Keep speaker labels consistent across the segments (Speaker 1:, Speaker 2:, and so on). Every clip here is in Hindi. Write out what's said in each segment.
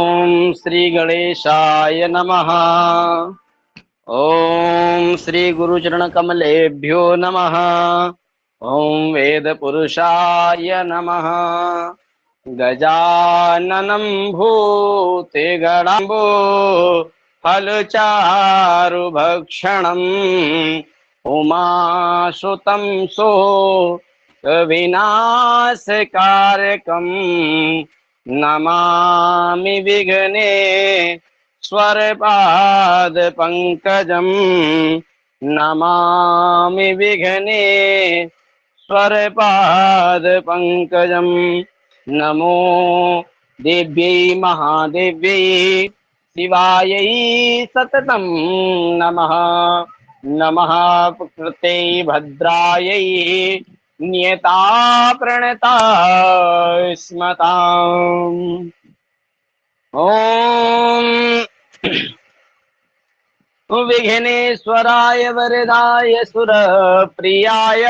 Speaker 1: ओम श्री गणेशाय नमः। ओम श्री गुरुचरण कमलेभ्यो नमः। ओम वेद पुरुषाय नमः। गजाननं भूते गणाम्बो फलचारुभक्षणम् उमासुतं सो विनाशकारकम् नमामि विघ्ने स्वरपाद पंकजम् नमामि विघ्ने स्वरपाद पंकजम्। नमो देव्यै महादेव्यै शिवायै सततं नमः। नमः प्रकृते भद्रायै नियता प्रणता स्मताम्। ओम विघ्नेश्वराय वरदाय सुरप्रियाय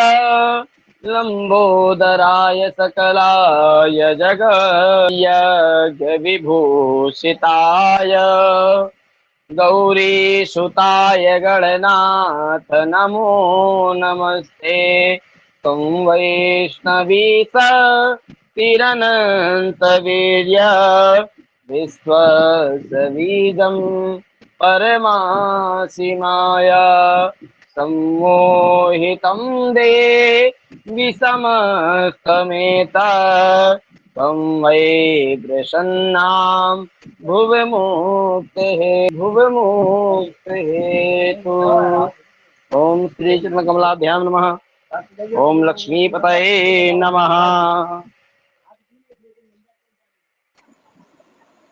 Speaker 1: लंबोदराय सकलाय जगयज्ञ विभूषिताय गौरीसुताय गणनाथ नमो नमस्ते। तं वैष्णवीस तिरनन्तवीर्य विश्वसवीदं परमासिमाया सम्मोहितं देविसमस्तमेता तं वै प्रसन्नां भुवमुक्तेः ओम श्री चरण कमलाभ्यां नमः। ओम लक्ष्मीपतये नमः।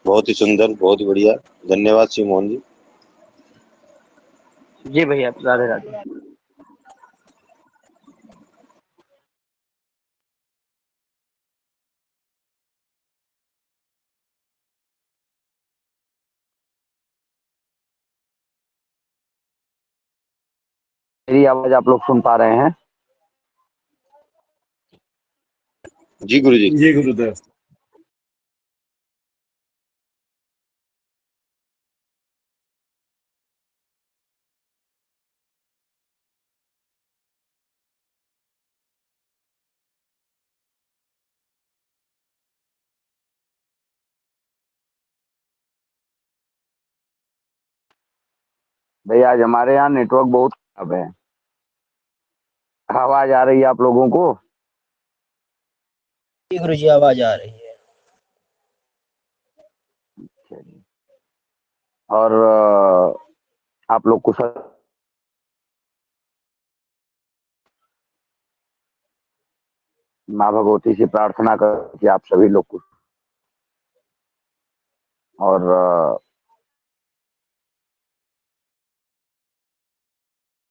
Speaker 2: बहुत ही सुंदर, बहुत ही बढ़िया। धन्यवाद श्री मोहन जी।
Speaker 1: जी भैया, राधे राधे।
Speaker 3: मेरी आवाज आप लोग सुन पा रहे हैं?
Speaker 2: जी गुरु जी।
Speaker 4: जी गुरुदेव।
Speaker 3: भैया आज हमारे यहाँ नेटवर्क बहुत खराब है। आवाज आ रही है आप लोगों को?
Speaker 5: जी गुरु जी, आवाज आ रही है।
Speaker 3: चलिए। और आप लोग कुशल? माँ भगवती से प्रार्थना कर कि आप सभी लोग कुशल और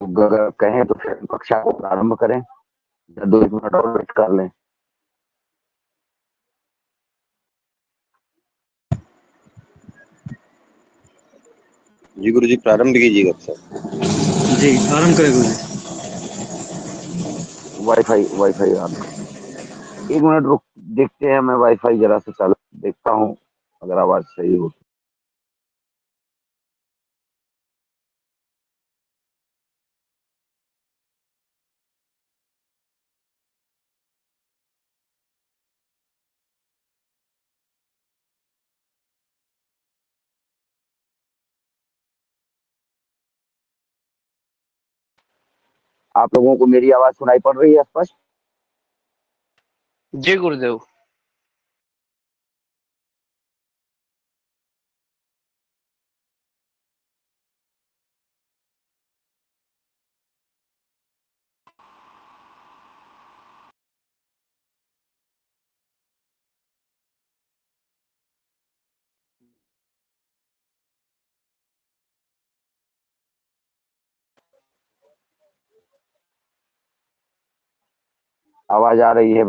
Speaker 3: अगर कहें तो फिर कक्षा को प्रारंभ करें या 2 मिनट और वेट कर लें।
Speaker 2: जी गुरु जी, प्रारंभ कीजिएगा सर।
Speaker 4: जी आरंभ करें गुरु जी।
Speaker 3: वाईफाई ऑन कर। 1 मिनट रुक, देखते हैं। मैं वाईफाई जरा से चालू देखता हूँ, अगर आवाज सही हो। आप लोगों को मेरी आवाज सुनाई पड़ रही है स्पष्ट?
Speaker 1: जी गुरुदेव।
Speaker 3: आवाज आ रही है?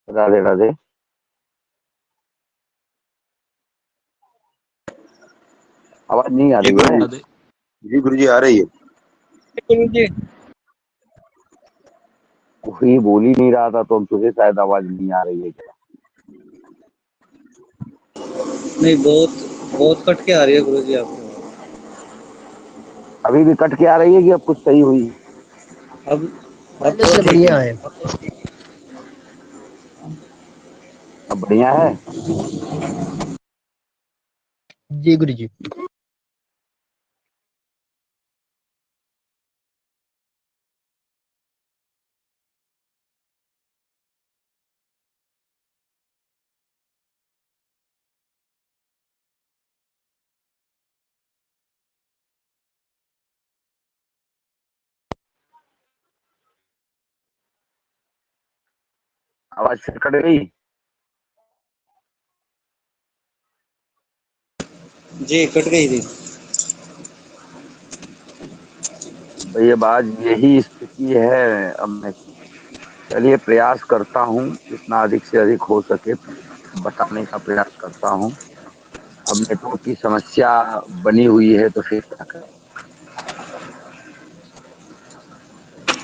Speaker 3: राधे राधे। आवाज नहीं आ रही है?
Speaker 2: जी गुरु जी आ रही है।
Speaker 3: कोई बोल ही नहीं रहा था, तो तुझे शायद आवाज नहीं आ रही है क्या?
Speaker 4: नहीं, बहुत बहुत कट के आ रही है गुरु जी आपकी आवाज।
Speaker 3: अभी भी कट के आ रही है कि अब कुछ सही हुई?
Speaker 4: अब
Speaker 5: पहले
Speaker 4: थोड़ा
Speaker 5: से
Speaker 4: ठीक
Speaker 5: बढ़िया
Speaker 4: है।
Speaker 5: है।
Speaker 3: अब बढ़िया है।
Speaker 5: जी गुरु जी।
Speaker 3: आवाज फिर कट गई।
Speaker 4: जी कट गई थी।
Speaker 3: भाई अब आज यही स्थिति है। अब मैं, चलिए, प्रयास करता हूँ जितना अधिक से अधिक हो सके बताने का प्रयास करता हूँ। अब नेटवर्क की समस्या बनी हुई है तो फिर क्या करें।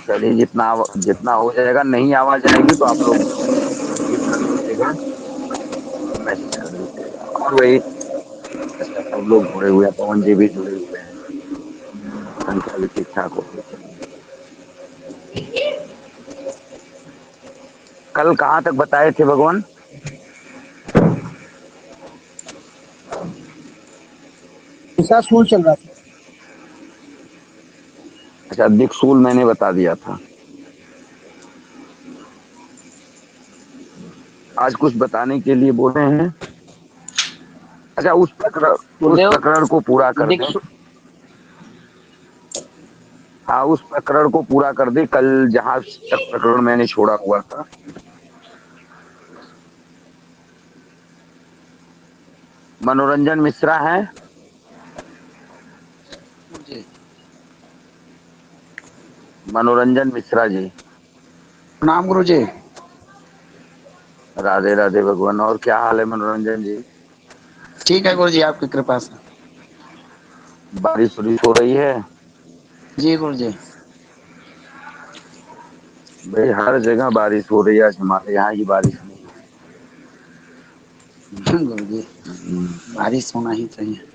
Speaker 3: चलिए, जितना जितना हो जाएगा। नहीं आवाज आएगी तो आप लोग ये कर दीजिएगा, मैसेज कर दीजिएगा। और वही, अच्छा, सब लोग जुड़े हुए हैं, पवन जी भी जुड़े हुए हैं, संख्या भी ठीक ठाक हो गई। चलिए, कल कहाँ तक बताए थे भगवान?
Speaker 5: दूसरा स्कूल चल रहा था।
Speaker 3: अच्छा, दिक्सूल मैंने बता दिया था। आज कुछ बताने के लिए बोले हैं। अच्छा, उस
Speaker 1: गुरुदेव
Speaker 3: प्रकरण को पूरा कर दें।
Speaker 1: दीक्षु
Speaker 3: हाँ, उस प्रकरण को पूरा कर दे, कल जहां तक प्रकरण मैंने छोड़ा हुआ था। मनोरंजन मिश्रा है।
Speaker 1: जी,
Speaker 3: मनोरंजन मिश्रा जी।
Speaker 1: प्रणाम गुरु जी।
Speaker 3: राधे राधे भगवान। और क्या हाल है मनोरंजन जी?
Speaker 1: ठीक है गुरु जी, आपकी कृपा से।
Speaker 3: बारिश वारिश हो रही है?
Speaker 1: जी गुरु जी।
Speaker 3: भाई हर जगह बारिश हो रही है, आज हमारे यहाँ ही बारिश नहीं हुई।
Speaker 1: गुरु जी,
Speaker 3: हम्म।
Speaker 1: बारिश होना ही चाहिए,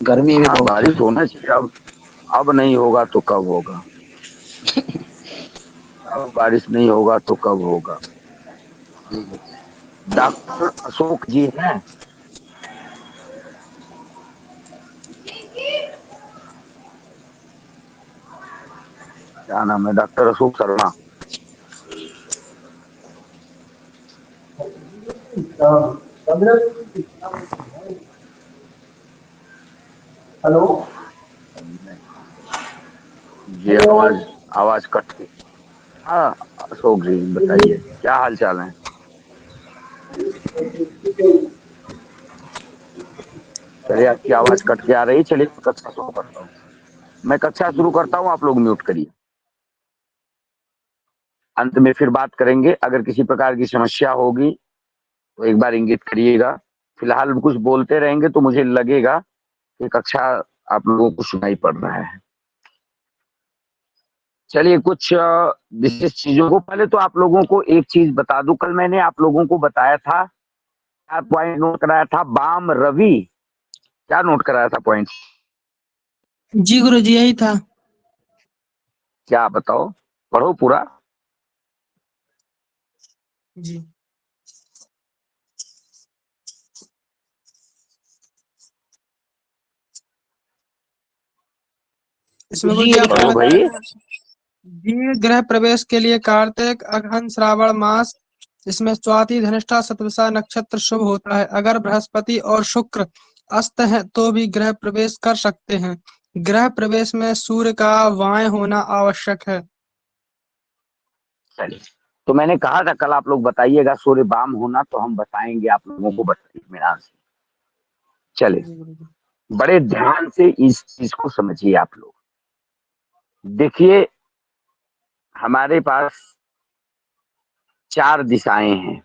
Speaker 1: गर्मी भी
Speaker 3: हाँ,
Speaker 1: बहुत है।
Speaker 3: बारिश होना चाहिए। अब नहीं होगा तो कब होगा? अब बारिश नहीं होगा तो कब होगा?
Speaker 1: जी गुरु जी।
Speaker 3: डॉक्टर अशोक जी हैं? क्या नाम है? डॉक्टर अशोक शर्मा।
Speaker 5: हेलो।
Speaker 3: जी, आवाज आवाज कट गई। हाँ, अशोक जी बताइए, क्या हाल चाल है? चलिए, आपकी आवाज कट के आ रही है। चलिए, मैं कक्षा शुरू करता हूँ। मैं कक्षा शुरू करता हूँ, आप लोग म्यूट करिए। अंत में फिर बात करेंगे। अगर किसी प्रकार की समस्या होगी तो एक बार इंगित करिएगा। फिलहाल कुछ बोलते रहेंगे तो मुझे लगेगा कि कक्षा आप लोगों को सुनाई पड़ रहा है। चलिए, कुछ विशेष चीजों को, पहले तो आप लोगों को एक चीज बता दूं। कल मैंने आप लोगों को बताया था, क्या पॉइंट नोट कराया था? बाम रवि, क्या नोट कराया था पॉइंट?
Speaker 6: जी गुरु जी, यही था।
Speaker 3: क्या बताओ, पढ़ो पूरा।
Speaker 6: जी इसमें गुरु जी आपने
Speaker 3: पढ़ो
Speaker 6: बताया
Speaker 3: भाई।
Speaker 6: था दिव्य गृह प्रवेश के लिए कार्तिक अगहन श्रावण मास, इसमें स्वाति धनिष्ठा शतभिषा नक्षत्र शुभ होता है। अगर बृहस्पति और शुक्र अस्त है तो भी गृह प्रवेश कर सकते हैं। गृह प्रवेश में सूर्य का वाय होना आवश्यक है।
Speaker 3: चलिए, तो मैंने कहा था कल आप लोग बताइएगा सूर्य बाम होना, तो हम बताएंगे आप लोगों को, बताइए इत्मीनान से। चलिए,
Speaker 6: जी गुरु जी।
Speaker 3: बड़े ध्यान से इस चीज को समझिए आप लोग। देखिए, हमारे पास चार दिशाएं हैं।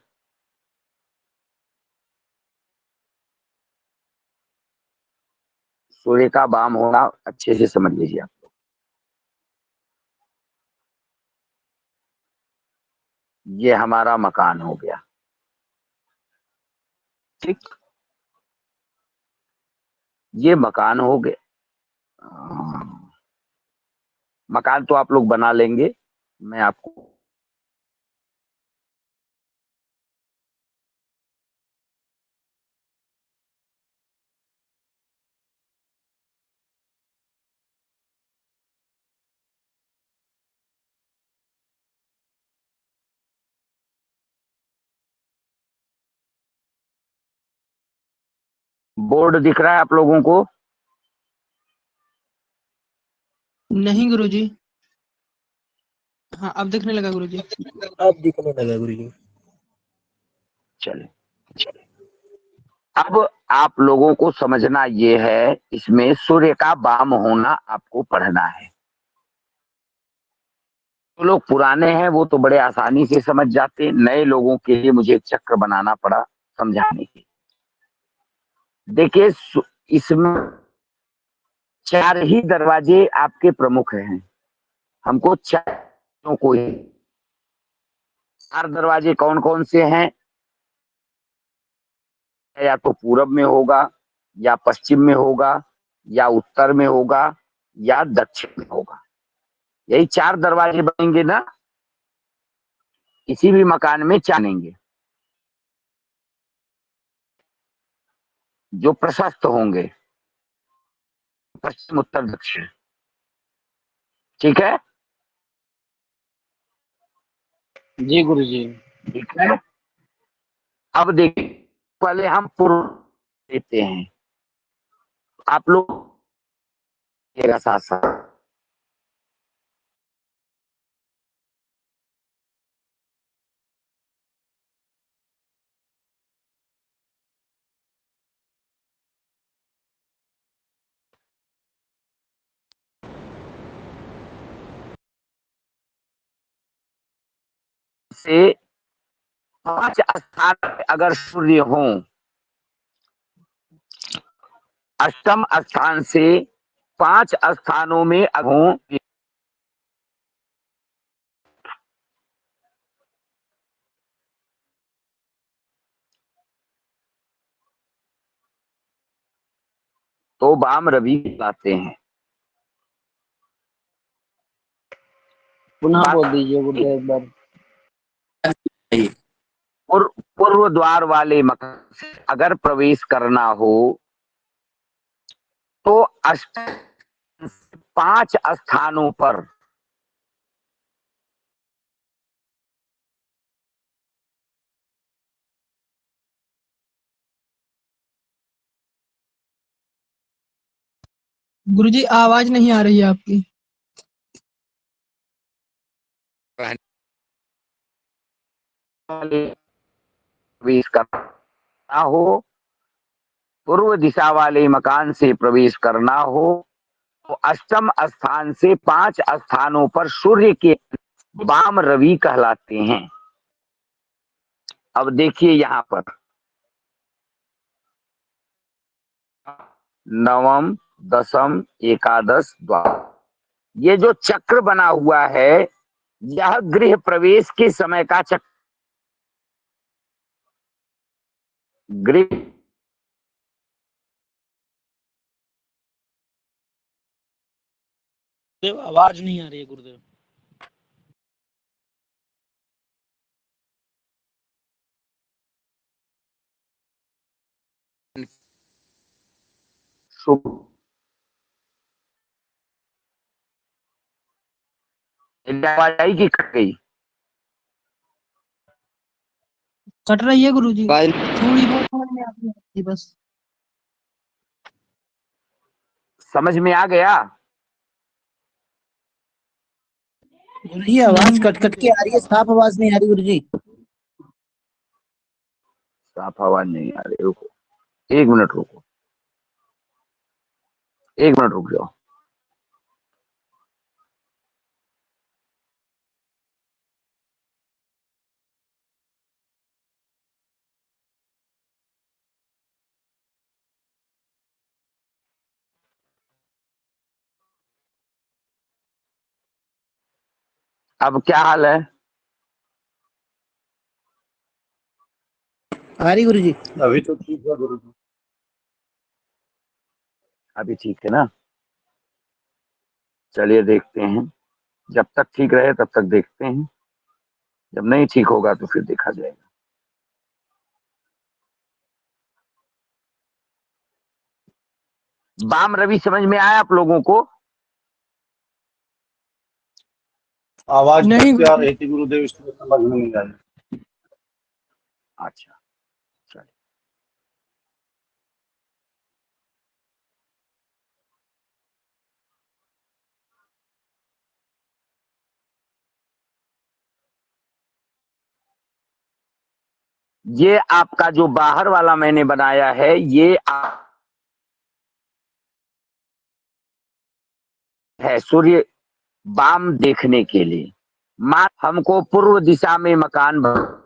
Speaker 3: सूर्य का वाम होना अच्छे से समझ लीजिए आप। ये हमारा मकान हो गया, ठीक। ये मकान हो गए। मकान तो आप लोग बना लेंगे, मैं आपको बोर्ड दिख रहा है आप लोगों को?
Speaker 6: नहीं गुरुजी। हाँ अब दिखने लगा गुरुजी।
Speaker 5: अब दिखने लगा गुरुजी।
Speaker 3: चले, अब आप लोगों को समझना ये है, इसमें सूर्य का वाम होना आपको पढ़ना है। तो लोग पुराने हैं वो तो बड़े आसानी से समझ जाते हैं, नए लोगों के लिए मुझे एक चक्र बनाना पड़ा समझाने के। देखिए इसमें 4 ही दरवाजे आपके प्रमुख हैं, हमको 4 को ही। 4 दरवाजे कौन कौन से हैं? या तो पूरब में होगा, या पश्चिम में होगा, या उत्तर में होगा, या दक्षिण में होगा। यही 4 दरवाजे बनेंगे ना, किसी भी मकान में 4 बनेंगे जो प्रशस्त होंगे, पश्चिम उत्तर दक्षिण, ठीक है।
Speaker 1: जी गुरुजी।
Speaker 3: ठीक है, अब देखिए पहले हम पूर्व देते हैं, आप लोग साथ साथ। से 5 स्थान अगर सूर्य हो, अष्टम स्थान से 5 स्थानों में हो, तो वाम रवि कहलाते हैं।
Speaker 1: पुनः बोल
Speaker 3: बात
Speaker 1: दीजिए गुरुदेव एक बार।
Speaker 3: पूर्व द्वार वाले मकान से अगर प्रवेश करना हो तो अष्ट 5 स्थानों पर
Speaker 6: गुरुजी आवाज नहीं आ रही है आपकी।
Speaker 3: प्रवेश करना हो, पूर्व दिशा वाले मकान से प्रवेश करना हो, तो अष्टम स्थान से 5 स्थानों पर सूर्य के वाम रवि कहलाते हैं। अब देखिए यहां पर नवम, दशम, एकादश, द्वादश, ये जो चक्र बना हुआ है यह गृह प्रवेश के समय का चक्र। गृह
Speaker 1: आवाज नहीं आ रही है गुरुदेव।
Speaker 3: शुभ आवाज आई कि कट गई?
Speaker 6: कट रही है गुरुजी, थोड़ी बहुत समझ में आती है बस।
Speaker 3: समझ में आ गया?
Speaker 5: गुरुजी आवाज कट कट के आ रही है, साफ आवाज नहीं आ रही गुरुजी।
Speaker 3: साफ आवाज नहीं आ रही, रुको 1 मिनट, रुको 1 मिनट रुक जाओ। अब क्या हाल है?
Speaker 5: आ रही गुरुजी।
Speaker 2: अभी तो ठीक है गुरु जी।
Speaker 3: अभी ठीक है ना? चलिए देखते हैं, जब तक ठीक रहे तब तक देखते हैं, जब नहीं ठीक होगा तो फिर देखा जाएगा। वाम रवि समझ में आया आप लोगों को?
Speaker 2: आवाज
Speaker 6: नहीं
Speaker 2: कट के आ
Speaker 6: गुरुजी।
Speaker 2: रही थी गुरुदेव, इसलिए समझ में नहीं आई।
Speaker 3: अच्छा, चलिए। ये आपका जो बाहर वाला मैंने बनाया है, ये है सूर्य वाम देखने के लिए। मान हमको पूर्व दिशा में मकान बनाना,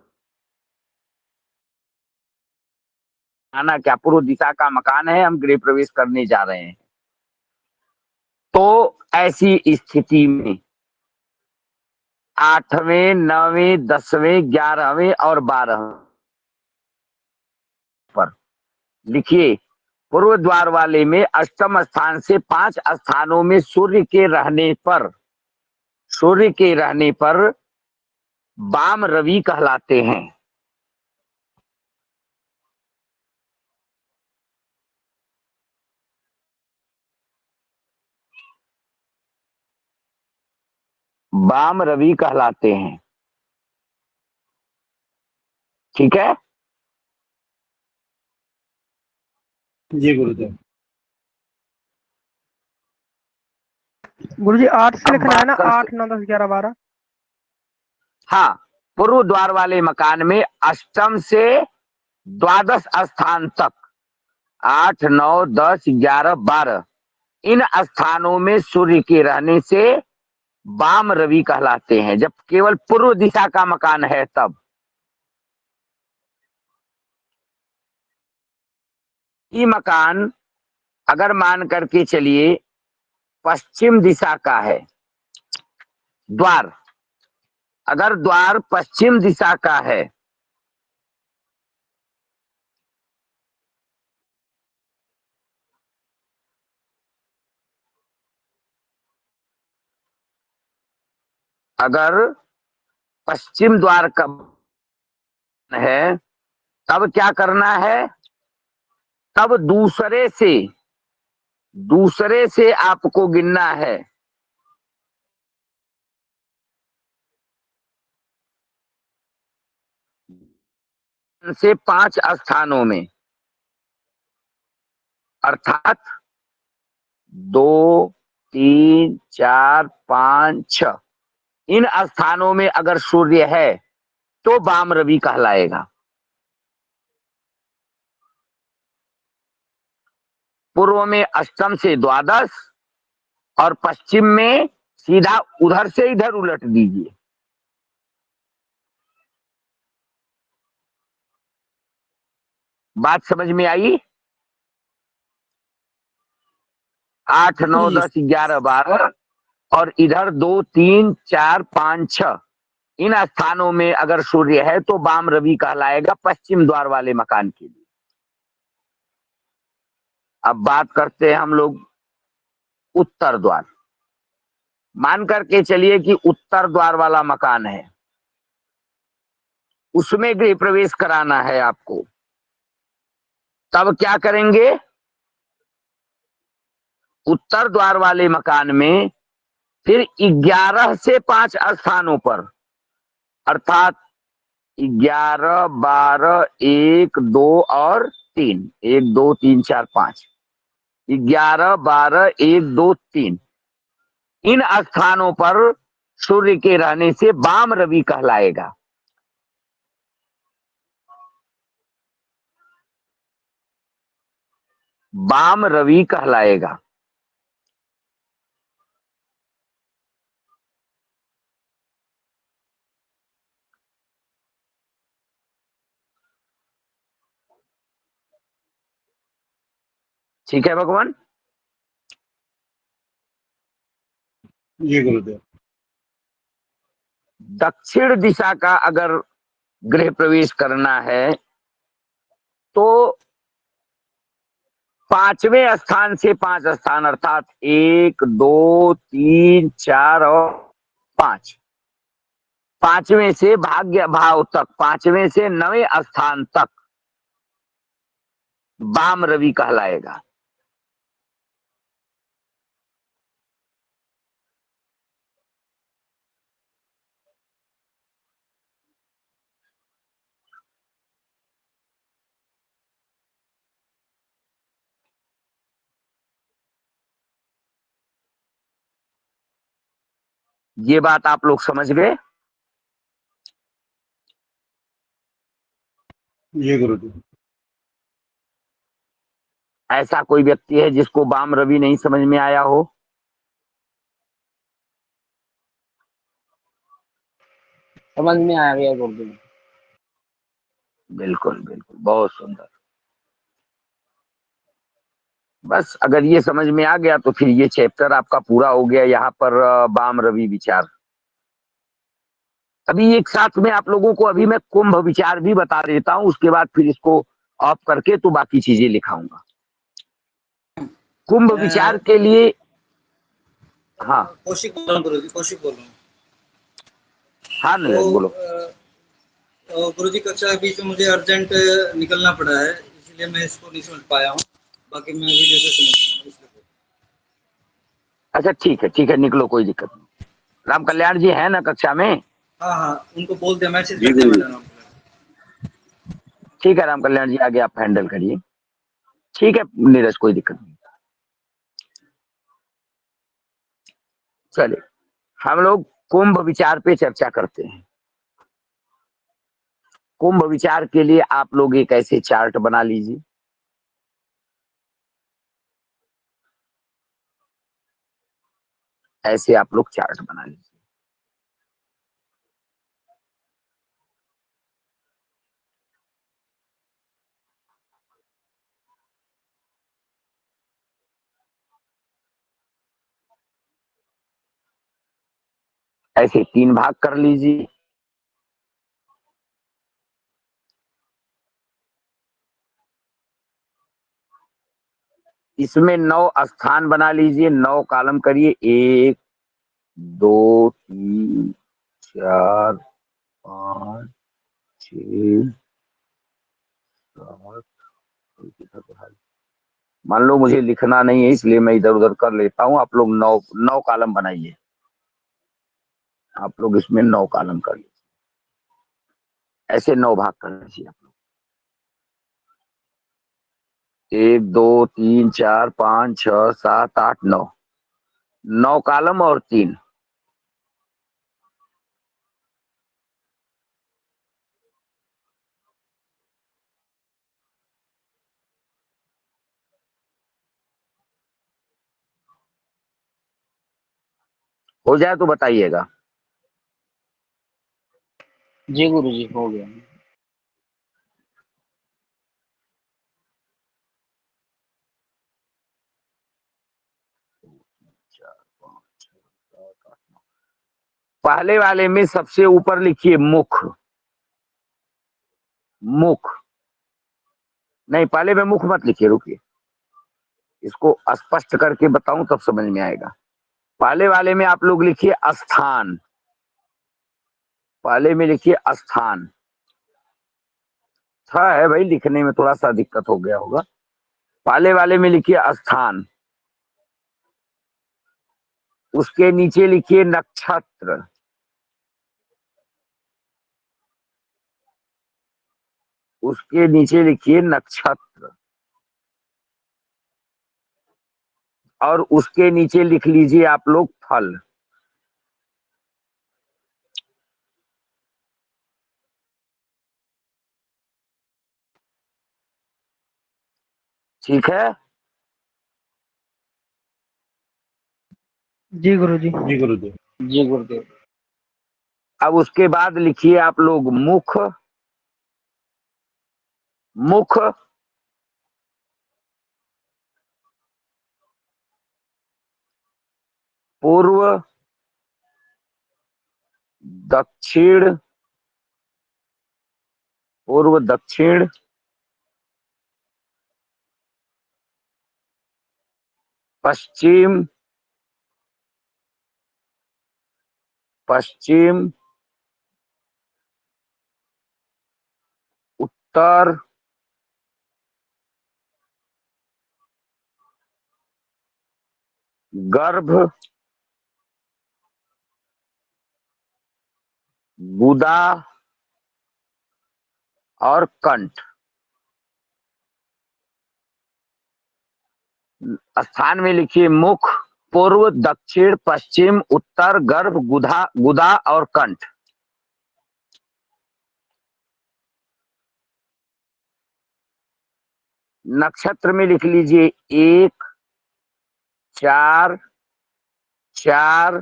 Speaker 3: क्या पूर्व दिशा का मकान है, हम गृह प्रवेश करने जा रहे हैं। तो ऐसी स्थिति में 8वें, 9वें, 10वें, 11वें और 12वें पर लिखिए, पूर्व द्वार वाले में अष्टम स्थान से 5 स्थानों में सूर्य के रहने पर वाम रवि कहलाते हैं। वाम रवि कहलाते हैं, ठीक है?
Speaker 2: जी गुरुदेव।
Speaker 6: गुरुजी 8 से
Speaker 3: अब
Speaker 6: लिखना है
Speaker 3: बात
Speaker 6: ना,
Speaker 3: करते,
Speaker 6: 8, 9, 10, 11, 12।
Speaker 3: हाँ, पूर्व द्वार वाले मकान में अष्टम से द्वादश स्थान तक 8, 9, 10, 11, 12 इन स्थानों में सूर्य के रहने से वाम रवि कहलाते हैं। जब केवल पूर्व दिशा का मकान है तब। ये मकान अगर मान करके चलिए पश्चिम दिशा का है, द्वार अगर द्वार पश्चिम दिशा का है, अगर पश्चिम द्वार का है, तब क्या करना है? तब दूसरे से आपको गिनना है। से 5 स्थानों में, अर्थात 2, 3, 4, 5, 6 इन स्थानों में अगर सूर्य है तो वाम रवि कहलाएगा। पूर्व में अष्टम से द्वादश और पश्चिम में सीधा उधर से इधर उलट दीजिए। बात समझ में आई? 8, 9,
Speaker 5: गुरुजी
Speaker 3: 10, 11, 12 और इधर 2, 3, 4, 5, 6 इन स्थानों में अगर सूर्य है तो वाम रवि कहलाएगा पश्चिम द्वार वाले मकान के लिए। अब बात करते हैं हम लोग उत्तर द्वार। मान करके चलिए कि उत्तर द्वार वाला मकान है, उसमें गृह प्रवेश कराना है आपको। तब क्या करेंगे? उत्तर द्वार वाले मकान में फिर 11 से 5 स्थानों पर, अर्थात 11, 12, 1, 2 और 3, 1, 2, 3, 4, 5, 11, 12, 1, 2, 3 इन स्थानों पर सूर्य के रहने से वाम रवि कहलाएगा। वाम रवि कहलाएगा। ठीक है भगवान?
Speaker 2: जी गुरुदेव।
Speaker 3: दक्षिण दिशा का अगर गृह प्रवेश करना है तो पांचवें स्थान से 5 स्थान अर्थात 1, 2, 3, 4 और 5, पांचवें से भाग्य भाव तक, पांचवें से 9वें स्थान तक वाम रवि कहलाएगा। ये बात आप लोग समझ गए?
Speaker 2: जी गुरु जी।
Speaker 3: ऐसा कोई व्यक्ति है जिसको वाम रवि नहीं समझ में आया हो?
Speaker 5: समझ में आ गया गुरुजी।
Speaker 3: बिल्कुल बिल्कुल, बहुत सुंदर। बस अगर ये समझ में आ गया तो फिर ये चैप्टर आपका पूरा हो गया। यहाँ पर वाम रवि विचार। अभी एक साथ में आप लोगों को अभी मैं कुंभ विचार भी बता देता हूँ, उसके बाद फिर इसको ऑफ करके तो बाकी चीजें लिखाऊंगा। कुंभ विचार के लिए, हाँ
Speaker 4: कौशिक बोल रहा हूँ गुरुजी, कौशिक बोल रहा हूँ।
Speaker 3: हाँ नीरज बोलो।
Speaker 4: गुरुजी कक्षा के बीच में मुझे अर्जेंट निकलना पड़ा है, इसलिए मैं इसको नहीं समझ पाया हूँ। बाकी मैं वीडियो से समझ रहा हूँ इसलिए।
Speaker 3: अच्छा ठीक है, निकलो, कोई दिक्कत नहीं। राम कल्याण जी है ना कक्षा में?
Speaker 4: हाँ हाँ, उनको बोल दिया, मैसेज
Speaker 2: जी
Speaker 4: कर दिया
Speaker 2: गुरु जी।
Speaker 4: मैंने उनको।
Speaker 3: ठीक है राम कल्याण जी, आगे आप हैंडल करिए। ठीक है नीरज, कोई दिक्कत नहीं। चलिए हम लोग कुंभ विचार पे चर्चा करते हैं। कुंभ विचार के लिए आप लोग एक ऐसे चार्ट बना लीजिए। ऐसे आप लोग चार्ट बना लीजिए। ऐसे 3 भाग कर लीजिए। इसमें 9 स्थान बना लीजिए, 9 कॉलम करिए। 1, 2, 3, 4, 5, 6, 7। मान लो मुझे लिखना नहीं है इसलिए मैं इधर उधर कर लेता हूँ। आप लोग 9 कॉलम बनाइए। आप लोग इसमें 9 कॉलम कर लीजिए। ऐसे 9 भाग कर लीजिए आप लोग। 1, 2, 3, 4, 5, 6, 7, 8, 9। 9 कॉलम और 3। हो जाए तो बताइएगा।
Speaker 5: जी गुरुजी, हो गया।
Speaker 3: पहले वाले में सबसे ऊपर लिखिए मुख। मुख नहीं, पहले में मुख मत लिखिए, रुकिए, इसको स्पष्ट करके बताऊं तब समझ में आएगा। पहले वाले में आप लोग लिखिए स्थान। पहले में लिखिए स्थान। था है भाई, लिखने में थोड़ा सा दिक्कत हो गया होगा। पहले वाले में लिखिए स्थान। उसके नीचे लिखिए नक्षत्र। उसके नीचे लिखिए नक्षत्र। और उसके नीचे लिख लीजिए आप लोग फल। ठीक है?
Speaker 6: जी गुरुजी।
Speaker 2: जी गुरु जी।
Speaker 5: जी गुरुदेव।
Speaker 3: अब उसके बाद लिखिए आप लोग मुख। मुख, पूर्व, दक्षिण, पूर्व दक्षिण, पश्चिम, पश्चिम, उत्तर, गर्भ, गुदा और कंठ। स्थान में लिखिए मुख, पूर्व, दक्षिण, पश्चिम, उत्तर, गर्भ, गुदा गुदा और कंठ। नक्षत्र में लिख लीजिए 1, 4, 4,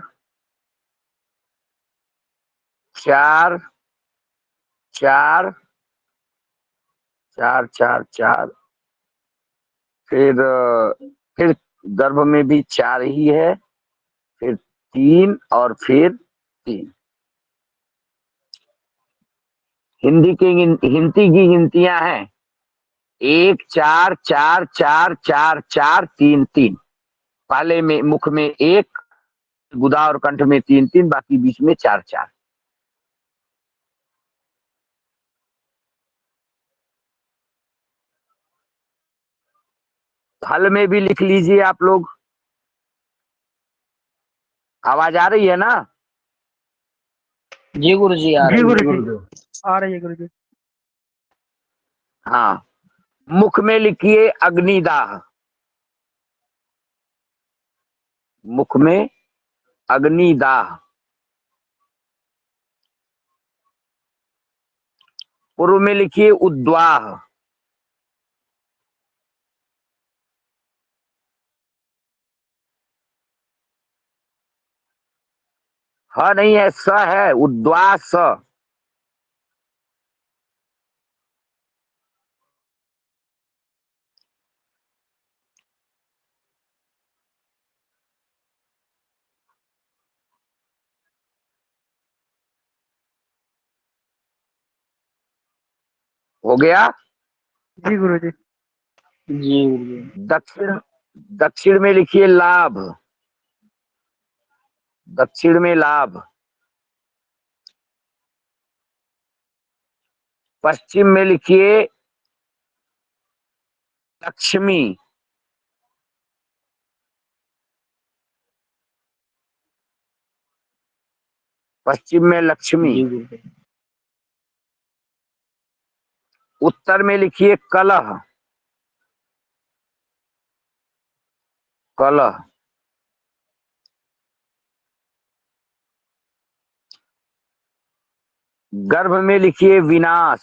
Speaker 3: 4, 4, 4, 4, 4। फिर गर्भ में भी 4 ही है, फिर 3 और फिर 3। हिंदी की गिनतियां हैं 1, 4, 4, 4, 4, 4, 3, 3। पहले में मुख में 1, गुदा और कंठ में 3, 3, बाकी बीच में 4, 4। फल में भी लिख लीजिए आप लोग। आवाज आ रही है ना?
Speaker 5: जी गुरुजी आ रही है।
Speaker 6: आ रही है गुरुजी।
Speaker 3: हाँ, मुख में लिखिए अग्निदाह, मुख में अग्निदाह। पूर्व में लिखिए उद्वाह, ह नहीं है, स है, उद्वाह स। हो गया?
Speaker 6: जी गुरुजी।
Speaker 5: जी गुरुजी।
Speaker 3: दक्षिण, दक्षिण में लिखिए लाभ, दक्षिण में लाभ। पश्चिम में लिखिए लक्ष्मी, पश्चिम में लक्ष्मी।
Speaker 5: जी गुरुजी।
Speaker 3: उत्तर में लिखिए कलह, कलह। गर्भ में लिखिए विनाश,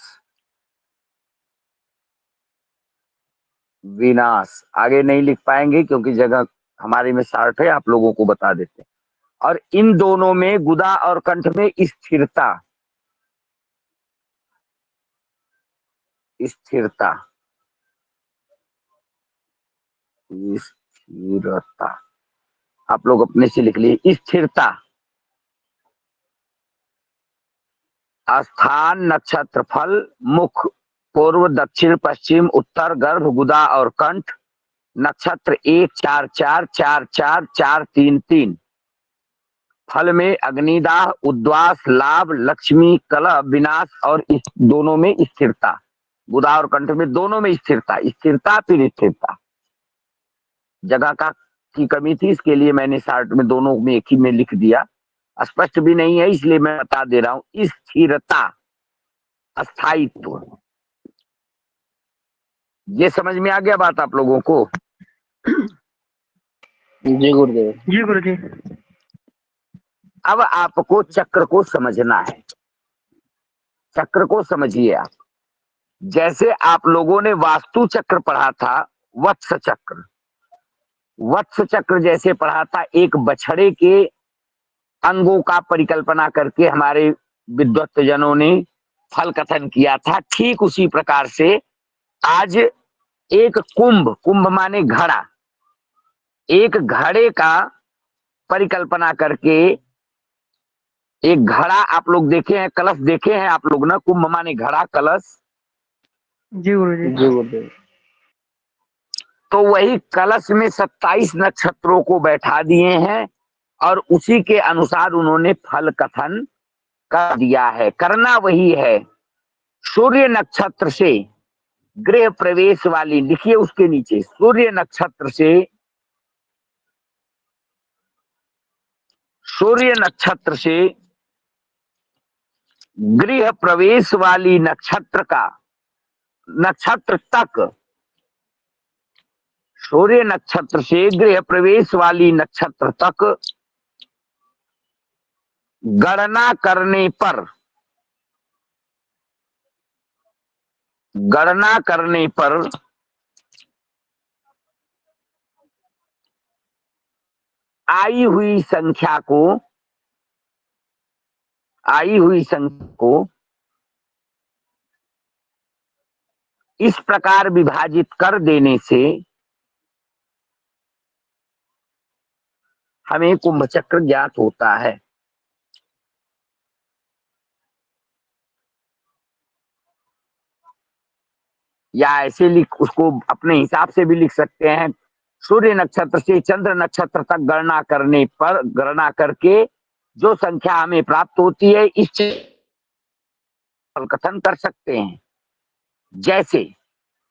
Speaker 3: विनाश। आगे नहीं लिख पाएंगे क्योंकि जगह हमारे में शार्ट है, आप लोगों को बता देते हैं। और इन दोनों में गुदा और कंठ में स्थिरता, स्थिरता, स्थिरता। आप लोग अपने से लिख लिए स्थिरता। स्थान, नक्षत्र, फल, मुख, पूर्व, दक्षिण, पश्चिम, उत्तर, गर्भ, गुदा और कंठ। नक्षत्र 1, 4, 4, 4, 4, 4, 3, 3। फल में अग्निदाह, उद्वास, लाभ, लक्ष्मी, कलह, विनाश और इस दोनों में स्थिरता। गुदा और कंठ में दोनों में स्थिरता, स्थिरता फिर स्थिरता। जगह का की कमी थी, इसके लिए मैंने शार्ट में दोनों में एक ही में लिख दिया। स्पष्ट भी नहीं है इसलिए मैं बता दे रहा हूं। स्थिरता, अस्थायित्व। ये समझ में आ गया बात आप लोगों को?
Speaker 5: जी गुरुदेव।
Speaker 6: जी गुरुजी।
Speaker 3: अब आपको चक्र को समझना है, चक्र को समझिए आप। जैसे आप लोगों ने वास्तु चक्र पढ़ा था, वत्स चक्र, वत्स चक्र जैसे पढ़ा था, एक बछड़े के अंगों का परिकल्पना करके हमारे विद्वत जनों ने फल कथन किया था। ठीक उसी प्रकार से आज एक कुंभ, कुंभ माने घड़ा, एक घड़े का परिकल्पना करके एक घड़ा आप लोग देखे हैं, कलश देखे हैं आप लोग ना, कुंभ माने घड़ा कलश।
Speaker 6: जी गुरुजी।
Speaker 1: जी गुरुदेव।
Speaker 3: तो वही कलश में 27 नक्षत्रों को बैठा दिए हैं और उसी के अनुसार उन्होंने फल कथन कर दिया है। करना वही है, सूर्य नक्षत्र से गृह प्रवेश वाली, लिखिए उसके नीचे, सूर्य नक्षत्र से, सूर्य नक्षत्र से गृह प्रवेश वाली नक्षत्र का, नक्षत्र तक, सूर्य नक्षत्र से गृह प्रवेश वाली नक्षत्र तक गणना करने पर, गणना करने पर आई हुई संख्या को, आई हुई संख्या को इस प्रकार विभाजित कर देने से हमें कुंभ चक्र ज्ञात होता है। या ऐसे लिख, उसको अपने हिसाब से भी लिख सकते हैं। सूर्य नक्षत्र से चंद्र नक्षत्र तक गणना करने पर, गणना करके जो संख्या हमें प्राप्त होती है, इस कथन कर सकते हैं। जैसे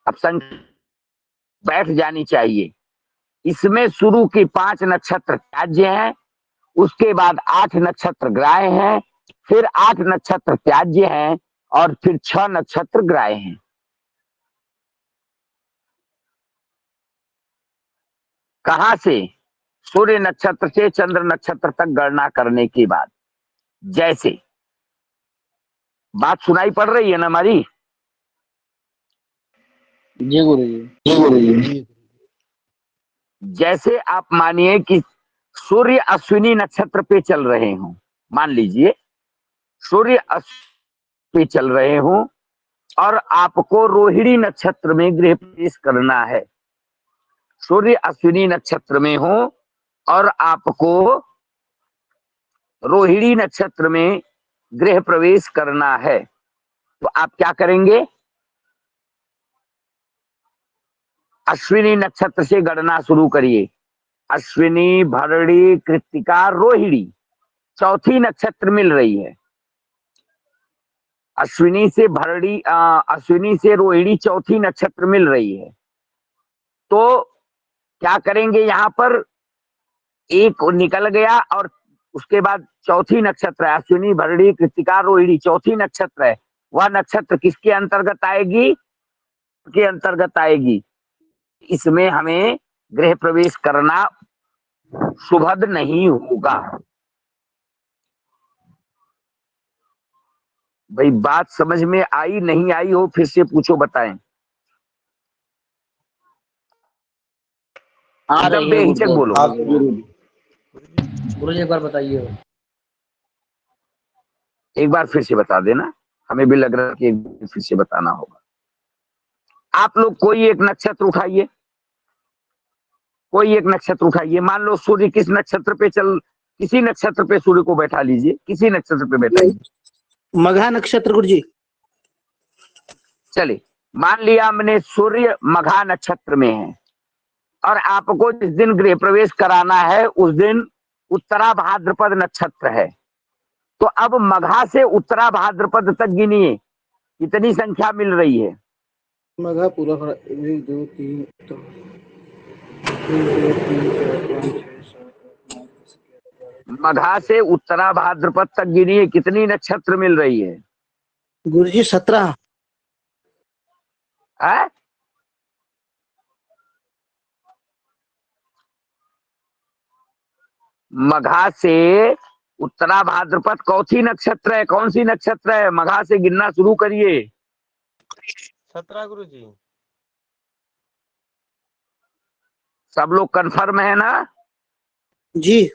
Speaker 3: अब संख्या बैठ जानी चाहिए, इसमें शुरू के 5 नक्षत्र त्याज्य हैं, उसके बाद 8 नक्षत्र ग्राह्य हैं, फिर 8 नक्षत्र त्याज्य हैं और फिर 6 नक्षत्र ग्राह्य हैं। कहां से? सूर्य नक्षत्र से चंद्र नक्षत्र तक गणना करने के बाद। जैसे, बात सुनाई पड़ रही है ना हमारी?
Speaker 1: जी गुरुजी।
Speaker 3: जैसे आप मानिए कि सूर्य अश्विनी नक्षत्र पे चल रहे हो, मान लीजिए सूर्य अश्विनी पे चल रहे हो और आपको रोहिणी नक्षत्र में गृह प्रवेश करना है। सूर्य अश्विनी नक्षत्र में हो और आपको रोहिणी नक्षत्र में गृह प्रवेश करना है, तो आप क्या करेंगे? अश्विनी नक्षत्र से गणना शुरू करिए। अश्विनी, भरणी, कृत्तिका, रोहिणी, चौथी नक्षत्र मिल रही है। अश्विनी से भरणी, अश्विनी से रोहिणी चौथी नक्षत्र मिल रही है। तो क्या करेंगे? यहां पर एक निकल गया और उसके बाद चौथी नक्षत्र है, अश्विनी, भरणी, कृत्तिका, रोहिणी, चौथी नक्षत्र है। वह नक्षत्र किसके अंतर्गत आएगी? के अंतर्गत आएगी। इसमें हमें गृह प्रवेश करना सुभद नहीं होगा। भाई बात समझ में आई नहीं आई हो फिर से पूछो, बताएं।
Speaker 1: आ
Speaker 3: एकदम
Speaker 1: रही है
Speaker 3: बेहिचक बोलो।
Speaker 1: गुरुजी, एक बार बताइए।
Speaker 3: एक बार फिर से बता देना, हमें भी लग रहा है कि एक बार फिर से बताना होगा। आप लोग कोई एक नक्षत्र उठाइए, कोई एक नक्षत्र उठाइए। मान लो सूर्य किस नक्षत्र पे चल, किसी नक्षत्र पे सूर्य को बैठा लीजिए, किसी नक्षत्र पे बैठाइए।
Speaker 5: मघा नक्षत्र गुरुजी।
Speaker 3: चलिए, मान लिया हमने सूर्य मघा नक्षत्र में है और आपको जिस दिन गृह प्रवेश कराना है उस दिन उत्तरा भाद्रपद नक्षत्र है। तो अब मघा से उत्तरा भाद्रपद तक गिनिए कितनी संख्या मिल रही है?
Speaker 5: मघा पूरा 1 2 3
Speaker 3: मघा से उत्तरा भाद्रपद तक गिनिए कितनी नक्षत्र मिल रही है?
Speaker 5: गुरुजी 17।
Speaker 3: है? मघा से उत्तरा भाद्रपद कौन-सी नक्षत्र है? कौन सी नक्षत्र है? मघा से गिनना शुरू करिए।
Speaker 7: 17 गुरुजी।
Speaker 3: सब लोग कंफर्म है ना?
Speaker 5: जी।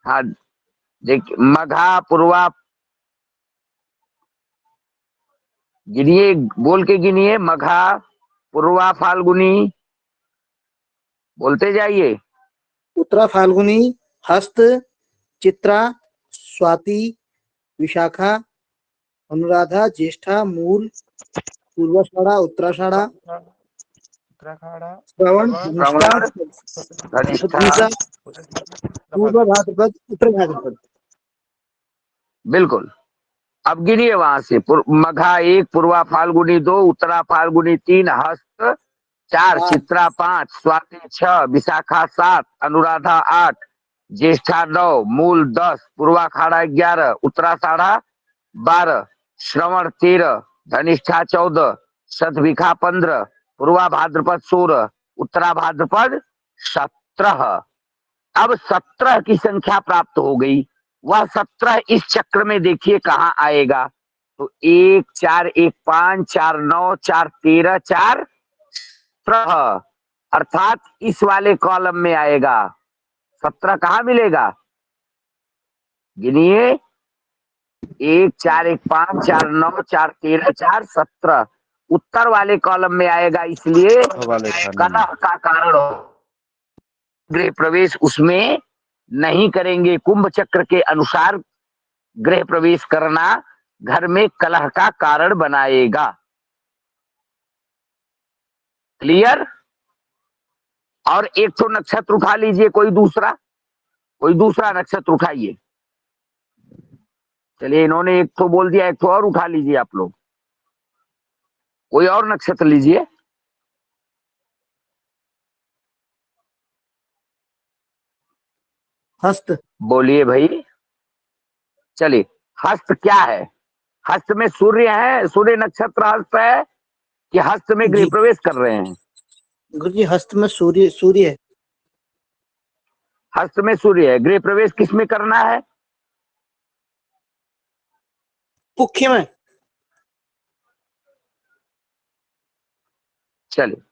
Speaker 3: हाँ, देखिए, मघा, पूर्वा, गिनिए, बोल के गिनिए। मघा, पूर्वा, फाल्गुनी, बोलते जाइए।
Speaker 5: उत्तरा फाल्गुनी, हस्त, चित्रा, स्वाति, विशाखा, अनुराधा, ज्येष्ठा, मूल, पूर्वाषाढ़ा, उत्तराषाढ़ा,
Speaker 7: उत्तराखंड,
Speaker 5: श्रवण, धनिष्ठा,
Speaker 3: श्रवण, धनिष्ठा,
Speaker 5: शतभिषा, पूर्व भाद्रपद, उत्तर भाद्रपद।
Speaker 3: बिल्कुल। अब गिनिए वहां से, मघा 1, पूर्वा फाल्गुनी 2, उत्तरा फाल्गुनी 3, हस्त 4, चित्रा 5, स्वाति 6, विशाखा 7, अनुराधा 8, ज्येष्ठा 9, मूल 10, पूर्वाषाढ़ा 11, उत्तराषाढ़ा 12, श्रवण 13, धनिष्ठा 14, शतभिषा 15, पूर्वा भाद्रपद 16, उत्तरा भाद्रपद 17। अब 17 की संख्या प्राप्त हो गई। वह 17 इस चक्र में देखिए कहाँ आएगा। तो 1 4 1 5 4 9 4 13 4 17, अर्थात इस वाले कॉलम में आएगा। 17 कहाँ मिलेगा? गिनिए। 1 4 1 5 4 9 4 13 4 17 उत्तर वाले कॉलम में आएगा, इसलिए कलह का कारण हो। गृह प्रवेश उसमें नहीं करेंगे। कुंभ चक्र के अनुसार गृह प्रवेश करना घर में कलह का कारण बनाएगा। क्लियर? और एक तो नक्षत्र उठा लीजिए, कोई दूसरा नक्षत्र उठाइए। चलिए, इन्होंने एक तो बोल दिया, एक तो और उठा लीजिए आप लोग। कोई और नक्षत्र लीजिए।
Speaker 5: हस्त।
Speaker 3: बोलिए भाई। चलिए, हस्त क्या है? हस्त में सूर्य है, सूर्य नक्षत्र हस्त है कि हस्त में गृह
Speaker 5: जी
Speaker 3: प्रवेश कर रहे हैं?
Speaker 5: गुरु जी, हस्त में सूर्य है।
Speaker 3: हस्त में सूर्य है। गृह प्रवेश किस में करना है?
Speaker 5: पुख्य में।
Speaker 3: चलिए,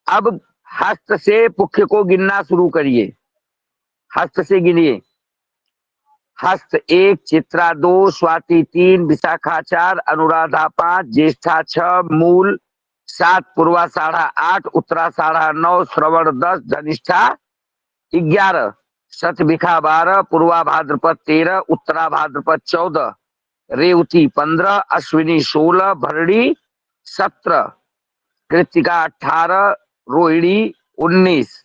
Speaker 3: अब हस्त से पुख्य को गिनना शुरू करिए। हस्त से गिनिए। हस्त 1, चित्रा 2, स्वाति 3, विशाखा 4, अनुराधा 5, ज्येष्ठा 6, मूल 7, पूर्वाषाढ़ा 8, उत्तराषाढ़ा 9, श्रवण 10, धनिष्ठा 11, शतभिषा 12, पूर्वा भाद्रपद 13, उत्तरा भाद्रपद 14, रेवती 15, अश्विनी 16, भरणी 17, कृत्तिका 18, रोहिणी 19,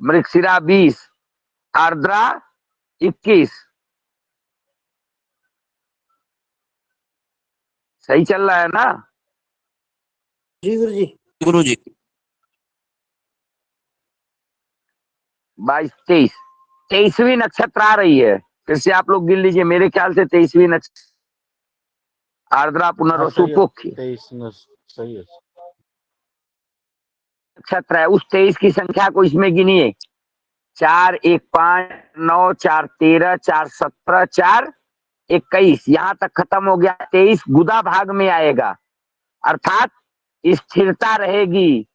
Speaker 3: मृगशिरा 20, आर्द्रा 21। सही चल रहा है ना?
Speaker 5: जी गुरु जी।
Speaker 3: 22 23 23वीं नक्षत्र आ रही है। फिर से आप लोग गिन लीजिए। मेरे ख्याल से 23वीं नक्षत्र आर्द्रा पुनर्वसु पुख्य
Speaker 2: सही है।
Speaker 3: नक्षत्र है। उस 23 की संख्या को इसमें गिनिए। 4 1 5 9 4 13 4 17 4 21, यहां तक खत्म हो गया। 23 गुदा भाग में आएगा, अर्थात स्थिरता रहेगी।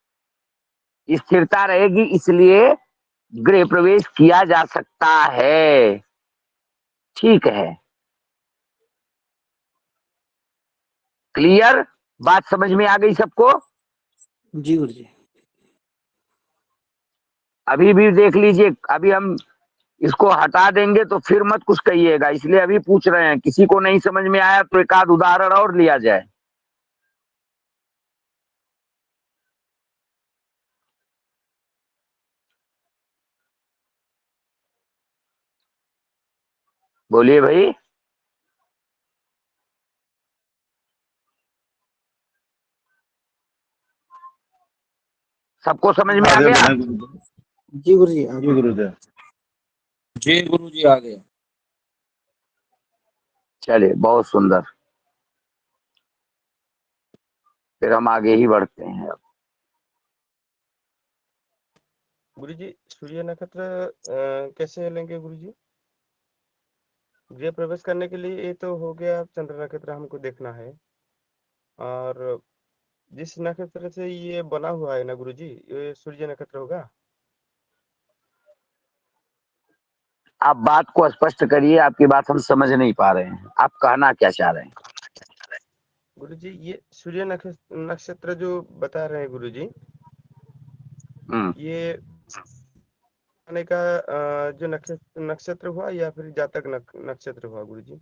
Speaker 3: स्थिरता रहेगी, इसलिए गृह प्रवेश किया जा सकता है। ठीक है, क्लियर? बात समझ में आ गई सबको?
Speaker 5: जी गुरु जी।
Speaker 3: अभी भी देख लीजिए। अभी हम इसको हटा देंगे तो फिर मत कुछ कहिएगा, इसलिए अभी पूछ रहे हैं। किसी को नहीं समझ में आया तो एक आध उदाहरण और लिया जाए। बोलिए भाई। सबको समझ में आ गया?
Speaker 5: जी गुरु जी।
Speaker 1: आ गया।
Speaker 3: चलिए, बहुत सुंदर। फिर हम आगे ही बढ़ते हैं। अब
Speaker 7: गुरुजी, सूर्य नक्षत्र कैसे लेंगे गुरुजी? गृह प्रवेश करने के लिए ये तो हो गया, चंद्र नक्षत्र हमको देखना है। और जिस नक्षत्र से ये बना हुआ है ना गुरुजी, ये सूर्य नक्षत्र होगा।
Speaker 3: आप बात को स्पष्ट करिए। आपकी बात हम समझ नहीं पा रहे हैं। आप कहना क्या चाह रहे हैं?
Speaker 7: गुरुजी, ये सूर्य नक्षत्र जो बता रहे हैं गुरुजी,
Speaker 3: हम्म।
Speaker 7: ये आने का जो नक्षत्र हुआ या फिर जातक नक्षत्र हुआ गुरुजी?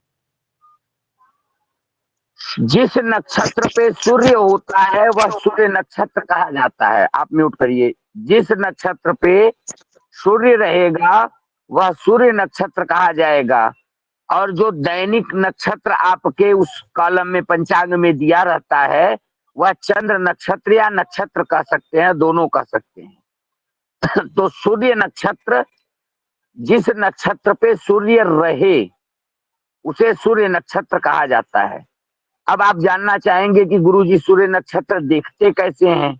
Speaker 3: जिस नक्षत्र पे सूर्य होता है वह सूर्य नक्षत्र कहा जाता है। आप म्यूट करिए। जिस नक्षत्र पे सूर्य रहेगा वह सूर्य नक्षत्र कहा जाएगा। और जो दैनिक नक्षत्र आपके उस कॉलम में पंचांग में दिया रहता है वह चंद्र नक्षत्र या नक्षत्र कह सकते हैं, दोनों कह सकते हैं। तो सूर्य नक्षत्र, जिस नक्षत्र पे सूर्य रहे उसे सूर्य नक्षत्र कहा जाता है। अब आप जानना चाहेंगे कि गुरुजी सूर्य नक्षत्र देखते कैसे हैं?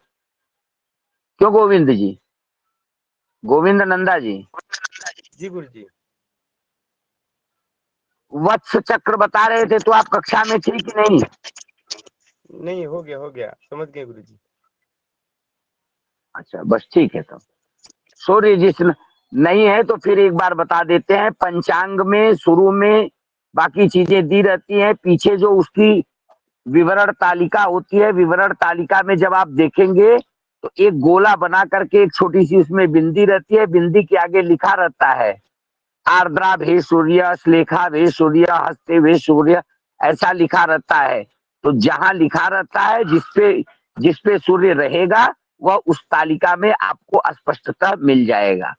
Speaker 3: क्यों गोविंद जी, गोविंद नंदा जी?
Speaker 7: जी गुरुजी।
Speaker 3: वत्स चक्र बता रहे थे तो आप कक्षा में थे कि नहीं?
Speaker 7: नहीं, हो गया, समझ गए गुरुजी।
Speaker 3: अच्छा, बस ठीक है। तो सूर्य जिस नहीं है तो फिर एक बार बता देते हैं। पंचांग में शुरू में बाकी चीजें दी रहती हैं, पीछे जो उसकी विवरण तालिका होती है, विवरण तालिका में जब आप देखेंगे तो एक गोला बना करके एक छोटी सी उसमें बिंदी रहती है, बिंदी के आगे लिखा रहता है आर्द्रा भे सूर्य, श्लेखा भे सूर्य, हस्ते भे सूर्य, ऐसा लिखा रहता है। तो जहां लिखा रहता है जिसपे सूर्य रहेगा वह उस तालिका में आपको स्पष्टता मिल जाएगा।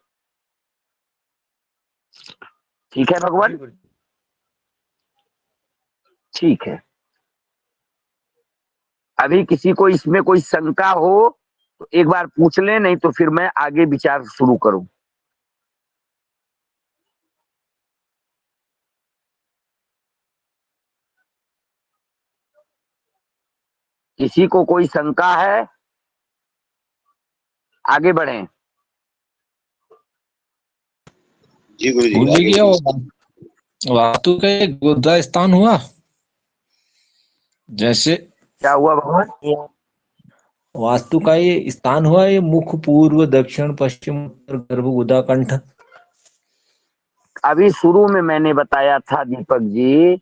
Speaker 3: ठीक है भगवान? ठीक है। अभी किसी को इसमें कोई शंका हो तो एक बार पूछ लें, नहीं तो फिर मैं आगे विचार शुरू करूं। किसी को कोई शंका है? आगे बढ़ें।
Speaker 2: जी गुरुजी,
Speaker 1: गुरुजी
Speaker 2: आगे
Speaker 1: क्या
Speaker 2: बढ़िए।
Speaker 1: वास्तु का एक गोदा स्थान हुआ, जैसे
Speaker 3: क्या हुआ भगवान?
Speaker 1: वास्तु का ये स्थान हुआ, ये मुख, पूर्व, दक्षिण, पश्चिम, उत्तर, गर्भ, गुदा, कंठ।
Speaker 3: अभी शुरू में मैंने बताया था दीपक जी,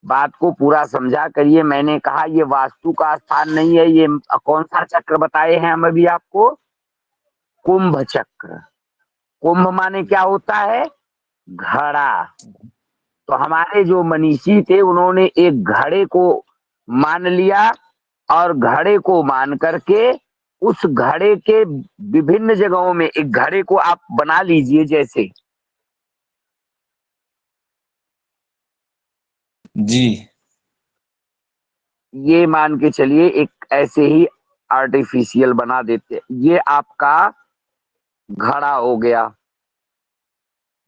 Speaker 3: बात को पूरा समझा करिए। मैंने कहा ये वास्तु का स्थान नहीं है। ये कौन सा चक्र बताए हैं हम अभी आपको? कुंभ चक्र। कुंभ माने क्या होता है? घड़ा। तो हमारे जो मनीषी थे उन्होंने एक घड़े को मान लिया और घड़े को मान करके उस घड़े के विभिन्न जगहों में एक घड़े को आप बना लीजिए। जैसे
Speaker 1: जी,
Speaker 3: ये मान के चलिए एक ऐसे ही आर्टिफिशियल बना देते, ये आपका घड़ा हो गया,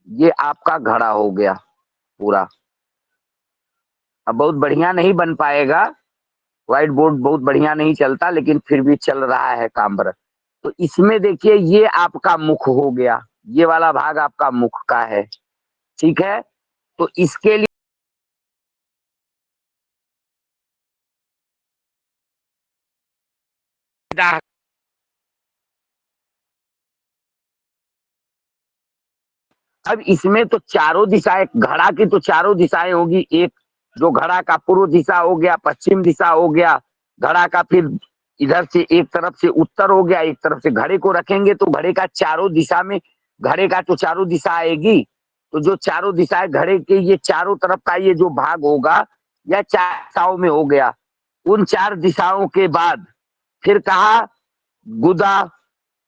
Speaker 3: ये आपका घड़ा हो गया पूरा। अब बहुत बढ़िया नहीं बन पाएगा, व्हाइट बोर्ड बहुत बढ़िया नहीं चलता, लेकिन फिर भी चल रहा है काम पर। तो इसमें देखिए ये आपका मुख हो गया, ये वाला भाग आपका मुख का है। ठीक है, तो इसके लिए अब इसमें तो चारों दिशाएं, घड़ा की तो चारों दिशाएं होगी। एक जो घड़ा का पूर्व दिशा हो गया, पश्चिम दिशा हो गया, घड़ा का फिर इधर से एक तरफ से उत्तर हो गया, एक तरफ से घड़े को रखेंगे तो घड़े का चारों दिशा में, घड़े का तो चारों दिशा आएगी। तो जो चारों दिशाएं घड़े के ये चारों तरफ का ये जो भाग होगा या चार दिशाओं में हो गया, उन चार दिशाओं के बाद फिर कहा गुदा,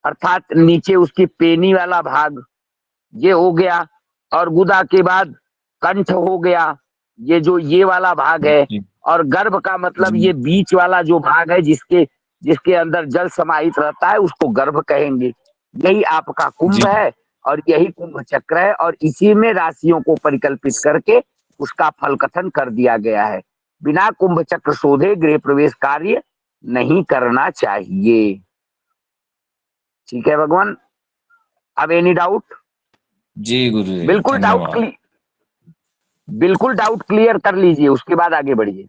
Speaker 3: अर्थात नीचे उसकी पेनी वाला भाग, ये हो गया। और गुदा के बाद कंठ हो गया, ये जो ये वाला भाग है। और गर्भ का मतलब ये बीच वाला जो भाग है जिसके जिसके अंदर जल समाहित रहता है उसको गर्भ कहेंगे। यही आपका कुंभ है और यही कुंभ चक्र है, और इसी में राशियों को परिकल्पित करके उसका फल कथन कर दिया गया है। बिना कुंभ चक्र शोधे गृह प्रवेश कार्य नहीं करना चाहिए। ठीक है भगवान? अब एनी डाउट?
Speaker 1: जी गुरु जी,
Speaker 3: बिल्कुल डाउट
Speaker 1: धन्यवाद।
Speaker 3: बिल्कुल डाउट क्लियर कर लीजिए, उसके बाद आगे बढ़िए।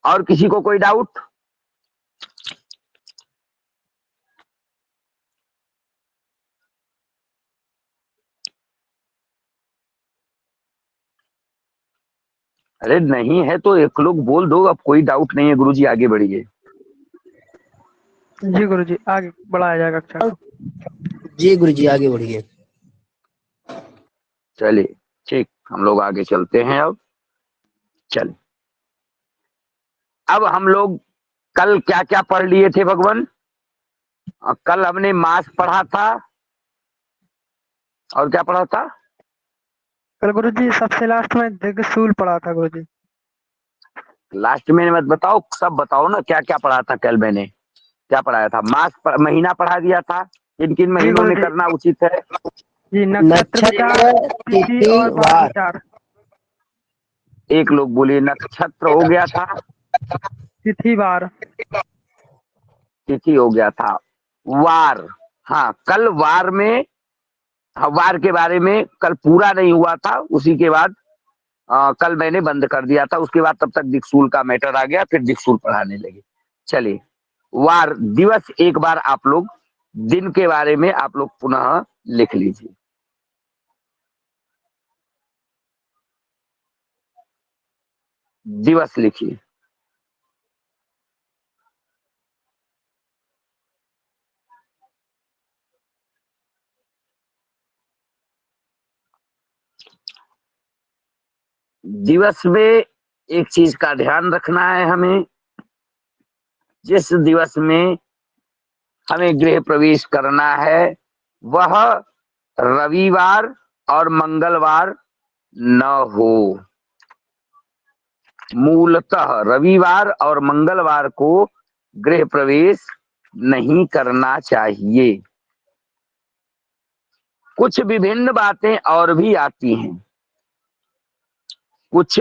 Speaker 3: और किसी को कोई डाउट? अरे नहीं है तो एक लोग बोल दो, अब कोई डाउट नहीं है गुरुजी, आगे बढ़िए।
Speaker 6: जी गुरुजी, आगे बढ़ाया जाएगा कक्षा को।
Speaker 5: जी गुरुजी, आगे बढ़िए।
Speaker 3: चलिए ठीक, हम लोग आगे चलते हैं। अब चल, अब हम लोग कल क्या क्या पढ़ लिए थे भगवान? कल हमने मास पढ़ा था, और क्या पढ़ा था?
Speaker 6: कल गुरुजी सबसे लास्ट में दिग्सूल पढ़ा था गुरुजी।
Speaker 3: लास्ट में मत बताओ, सब बताओ ना, क्या क्या पढ़ा था कल? मैंने क्या पढ़ाया था? महीना पढ़ा दिया था, किन किन
Speaker 6: जी
Speaker 3: महीनों में
Speaker 6: गुरुजी।
Speaker 3: करना उचित है?
Speaker 6: जी, नक्षत्र विचार,
Speaker 5: नक्षत्र,
Speaker 6: तिथि
Speaker 5: तिथि,
Speaker 6: और वार
Speaker 5: वार।
Speaker 6: विचार।
Speaker 3: एक लोग बोले नक्षत्र हो गया था,
Speaker 6: तिथि वार।
Speaker 3: तिथि हो गया था, वार। हाँ, कल वार में, हाँ, वार के बारे में कल पूरा नहीं हुआ था, उसी के बाद कल मैंने बंद कर दिया था। उसके बाद तब तक दिक्सूल का मैटर आ गया, फिर दिक्सूल पढ़ाने लगे। चलिए, वार दिवस एक बार आप लोग दिन के बारे में आप लोग पुनः लिख लीजिए। दिवस लिखिए। दिवस में एक चीज का ध्यान रखना है हमें, जिस दिवस में हमें गृह प्रवेश करना है वह रविवार और मंगलवार न हो। मूलतः रविवार और मंगलवार को गृह प्रवेश नहीं करना चाहिए। कुछ विभिन्न बातें और भी आती हैं, कुछ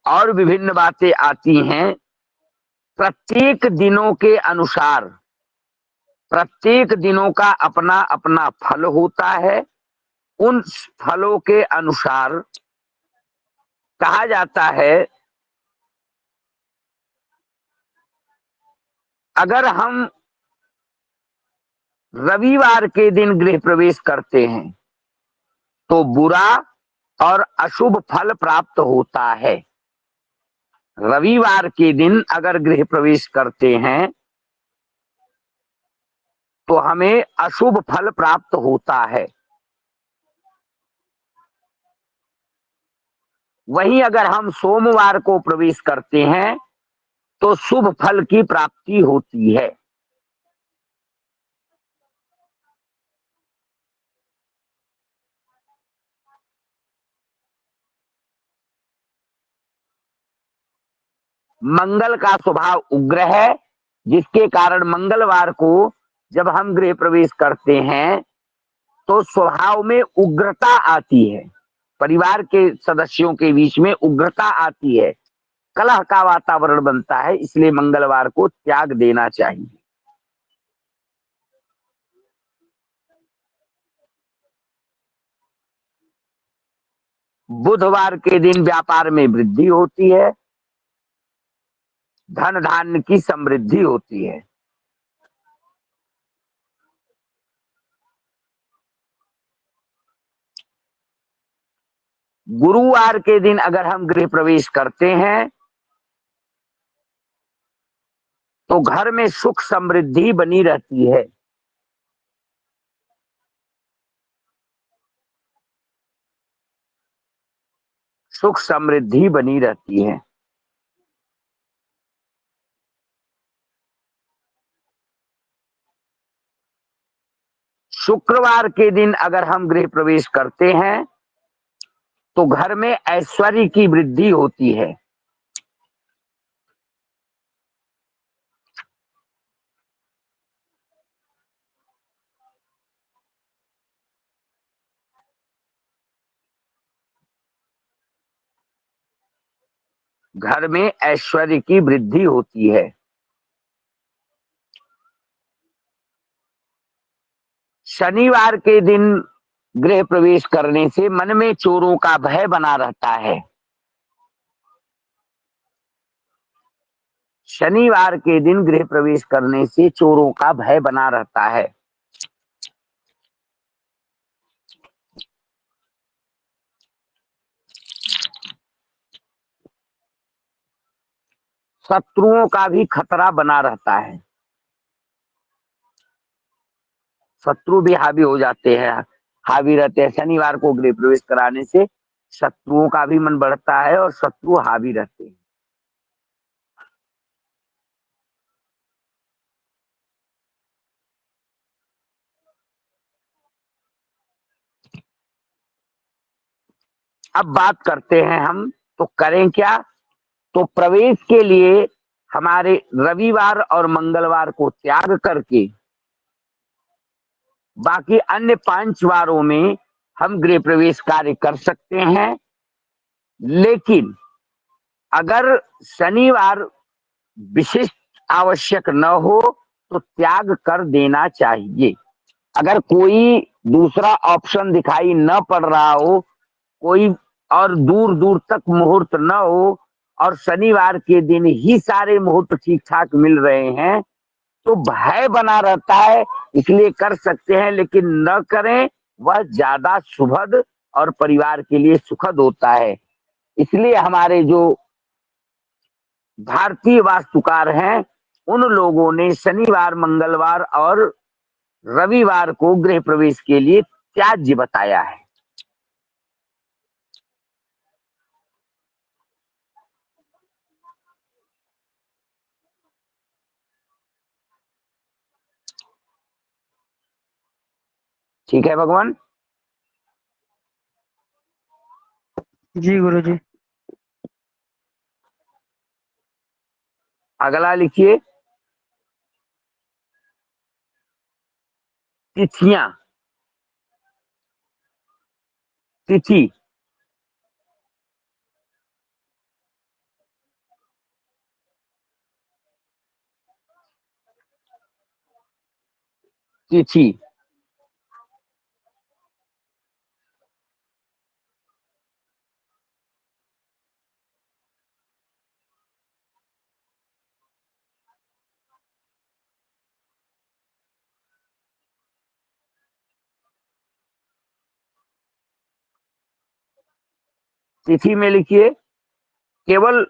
Speaker 3: और विभिन्न बातें आती हैं। प्रत्येक दिनों के अनुसार, प्रत्येक दिनों का अपना अपना फल होता है। उन फलों के अनुसार कहा जाता है, अगर हम रविवार के दिन गृह प्रवेश करते हैं तो बुरा और अशुभ फल प्राप्त होता है। रविवार के दिन अगर गृह प्रवेश करते हैं तो हमें अशुभ फल प्राप्त होता है। वहीं अगर हम सोमवार को प्रवेश करते हैं तो शुभ फल की प्राप्ति होती है। मंगल का स्वभाव उग्र है, जिसके कारण मंगलवार को जब हम गृह प्रवेश करते हैं तो स्वभाव में उग्रता आती है, परिवार के सदस्यों के बीच में उग्रता आती है, कलह का वातावरण बनता है। इसलिए मंगलवार को त्याग देना चाहिए। बुधवार के दिन व्यापार में वृद्धि होती है, धन धान्य की समृद्धि होती है। गुरुवार के दिन अगर हम गृह प्रवेश करते हैं तो घर में सुख समृद्धि बनी रहती है। सुख समृद्धि बनी रहती है। शुक्रवार के दिन अगर हम गृह प्रवेश करते हैं तो घर में ऐश्वर्य की वृद्धि होती है। घर में ऐश्वर्य की वृद्धि होती है। शनिवार के दिन गृह प्रवेश करने से मन में चोरों का भय बना रहता है। शनिवार के दिन गृह प्रवेश करने से चोरों का भय बना रहता है। शत्रुओं का भी खतरा बना रहता है। शत्रु भी हावी हो जाते हैं, हावी रहते हैं। शनिवार को गृह प्रवेश कराने से शत्रुओं का भी मन बढ़ता है और शत्रु हावी रहते हैं। अब बात करते हैं हम, तो करें क्या? तो प्रवेश के लिए हमारे रविवार और मंगलवार को त्याग करके बाकी अन्य 5 वारों में हम गृह प्रवेश कार्य कर सकते हैं। लेकिन अगर शनिवार विशिष्ट आवश्यक न हो तो त्याग कर देना चाहिए। अगर कोई दूसरा ऑप्शन दिखाई न पड़ रहा हो, कोई और दूर दूर तक मुहूर्त न हो और शनिवार के दिन ही सारे मुहूर्त ठीक ठाक मिल रहे हैं, तो भय बना रहता है, इसलिए कर सकते हैं लेकिन न करें, वह ज्यादा शुभद और परिवार के लिए सुखद होता है। इसलिए हमारे जो भारतीय वास्तुकार हैं, उन लोगों ने शनिवार, मंगलवार और रविवार को गृह प्रवेश के लिए त्याज्य बताया है। ठीक है भगवान?
Speaker 6: जी गुरुजी।
Speaker 3: अगला लिखिए, तिथियां। तिथि तिथि तिथि में लिखिए, केवल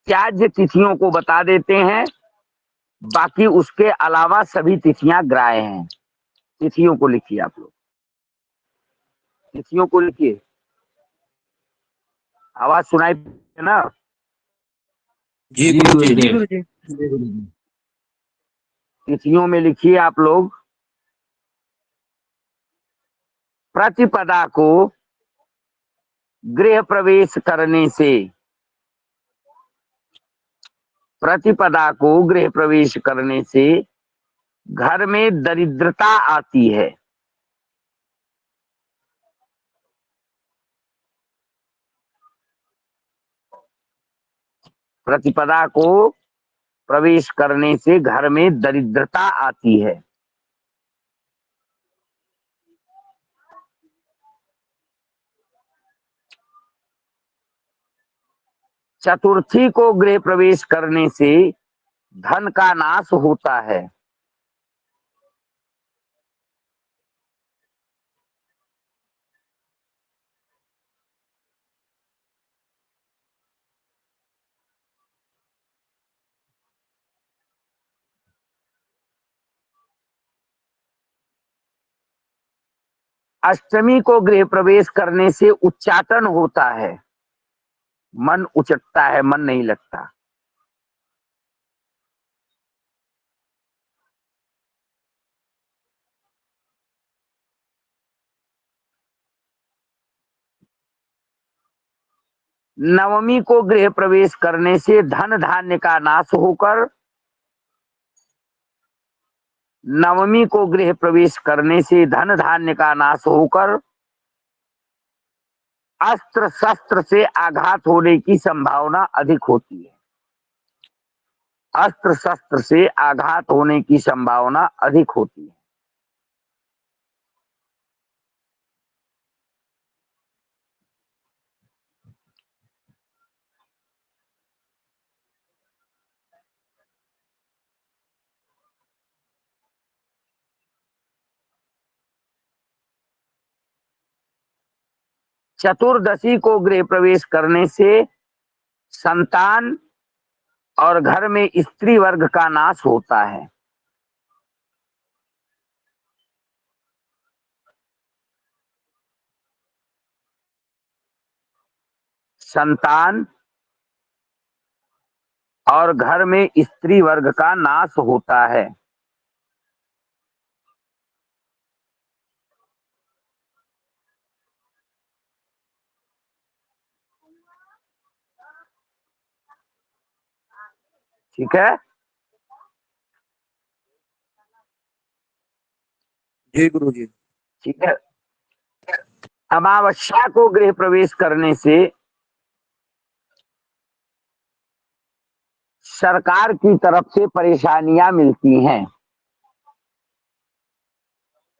Speaker 3: त्याज्य तिथियों को बता देते हैं, बाकी उसके अलावा सभी तिथियां ग्राह्य हैं। तिथियों को लिखिए, आप लोग तिथियों को लिखिए। आवाज सुनाई है ना?
Speaker 1: जी
Speaker 6: जी
Speaker 1: गुरुदेव।
Speaker 6: गुरुजी।
Speaker 3: तिथियों में लिखिए आप लोग, प्रतिपदा को गृह प्रवेश करने से, प्रतिपदा को गृह प्रवेश करने से घर में दरिद्रता आती है। प्रतिपदा को प्रवेश करने से घर में दरिद्रता आती है। चतुर्थी को गृह प्रवेश करने से धन का नाश होता है। अष्टमी को गृह प्रवेश करने से उच्चाटन होता है, मन उचटता है, मन नहीं लगता। नवमी को गृह प्रवेश करने से धन धान्य का नाश होकर, नवमी को गृह प्रवेश करने से धन धान्य का नाश होकर अस्त्र शस्त्र से आघात होने की संभावना अधिक होती है। अस्त्र शस्त्र से आघात होने की संभावना अधिक होती है। चतुर्दशी को गृह प्रवेश करने से संतान और घर में स्त्री वर्ग का नाश होता है। संतान और घर में स्त्री वर्ग का नाश होता है। ठीक है,
Speaker 5: जी गुरुजी।
Speaker 3: ठीक है। अमावस्या को गृह प्रवेश करने से सरकार की तरफ से परेशानियां मिलती हैं।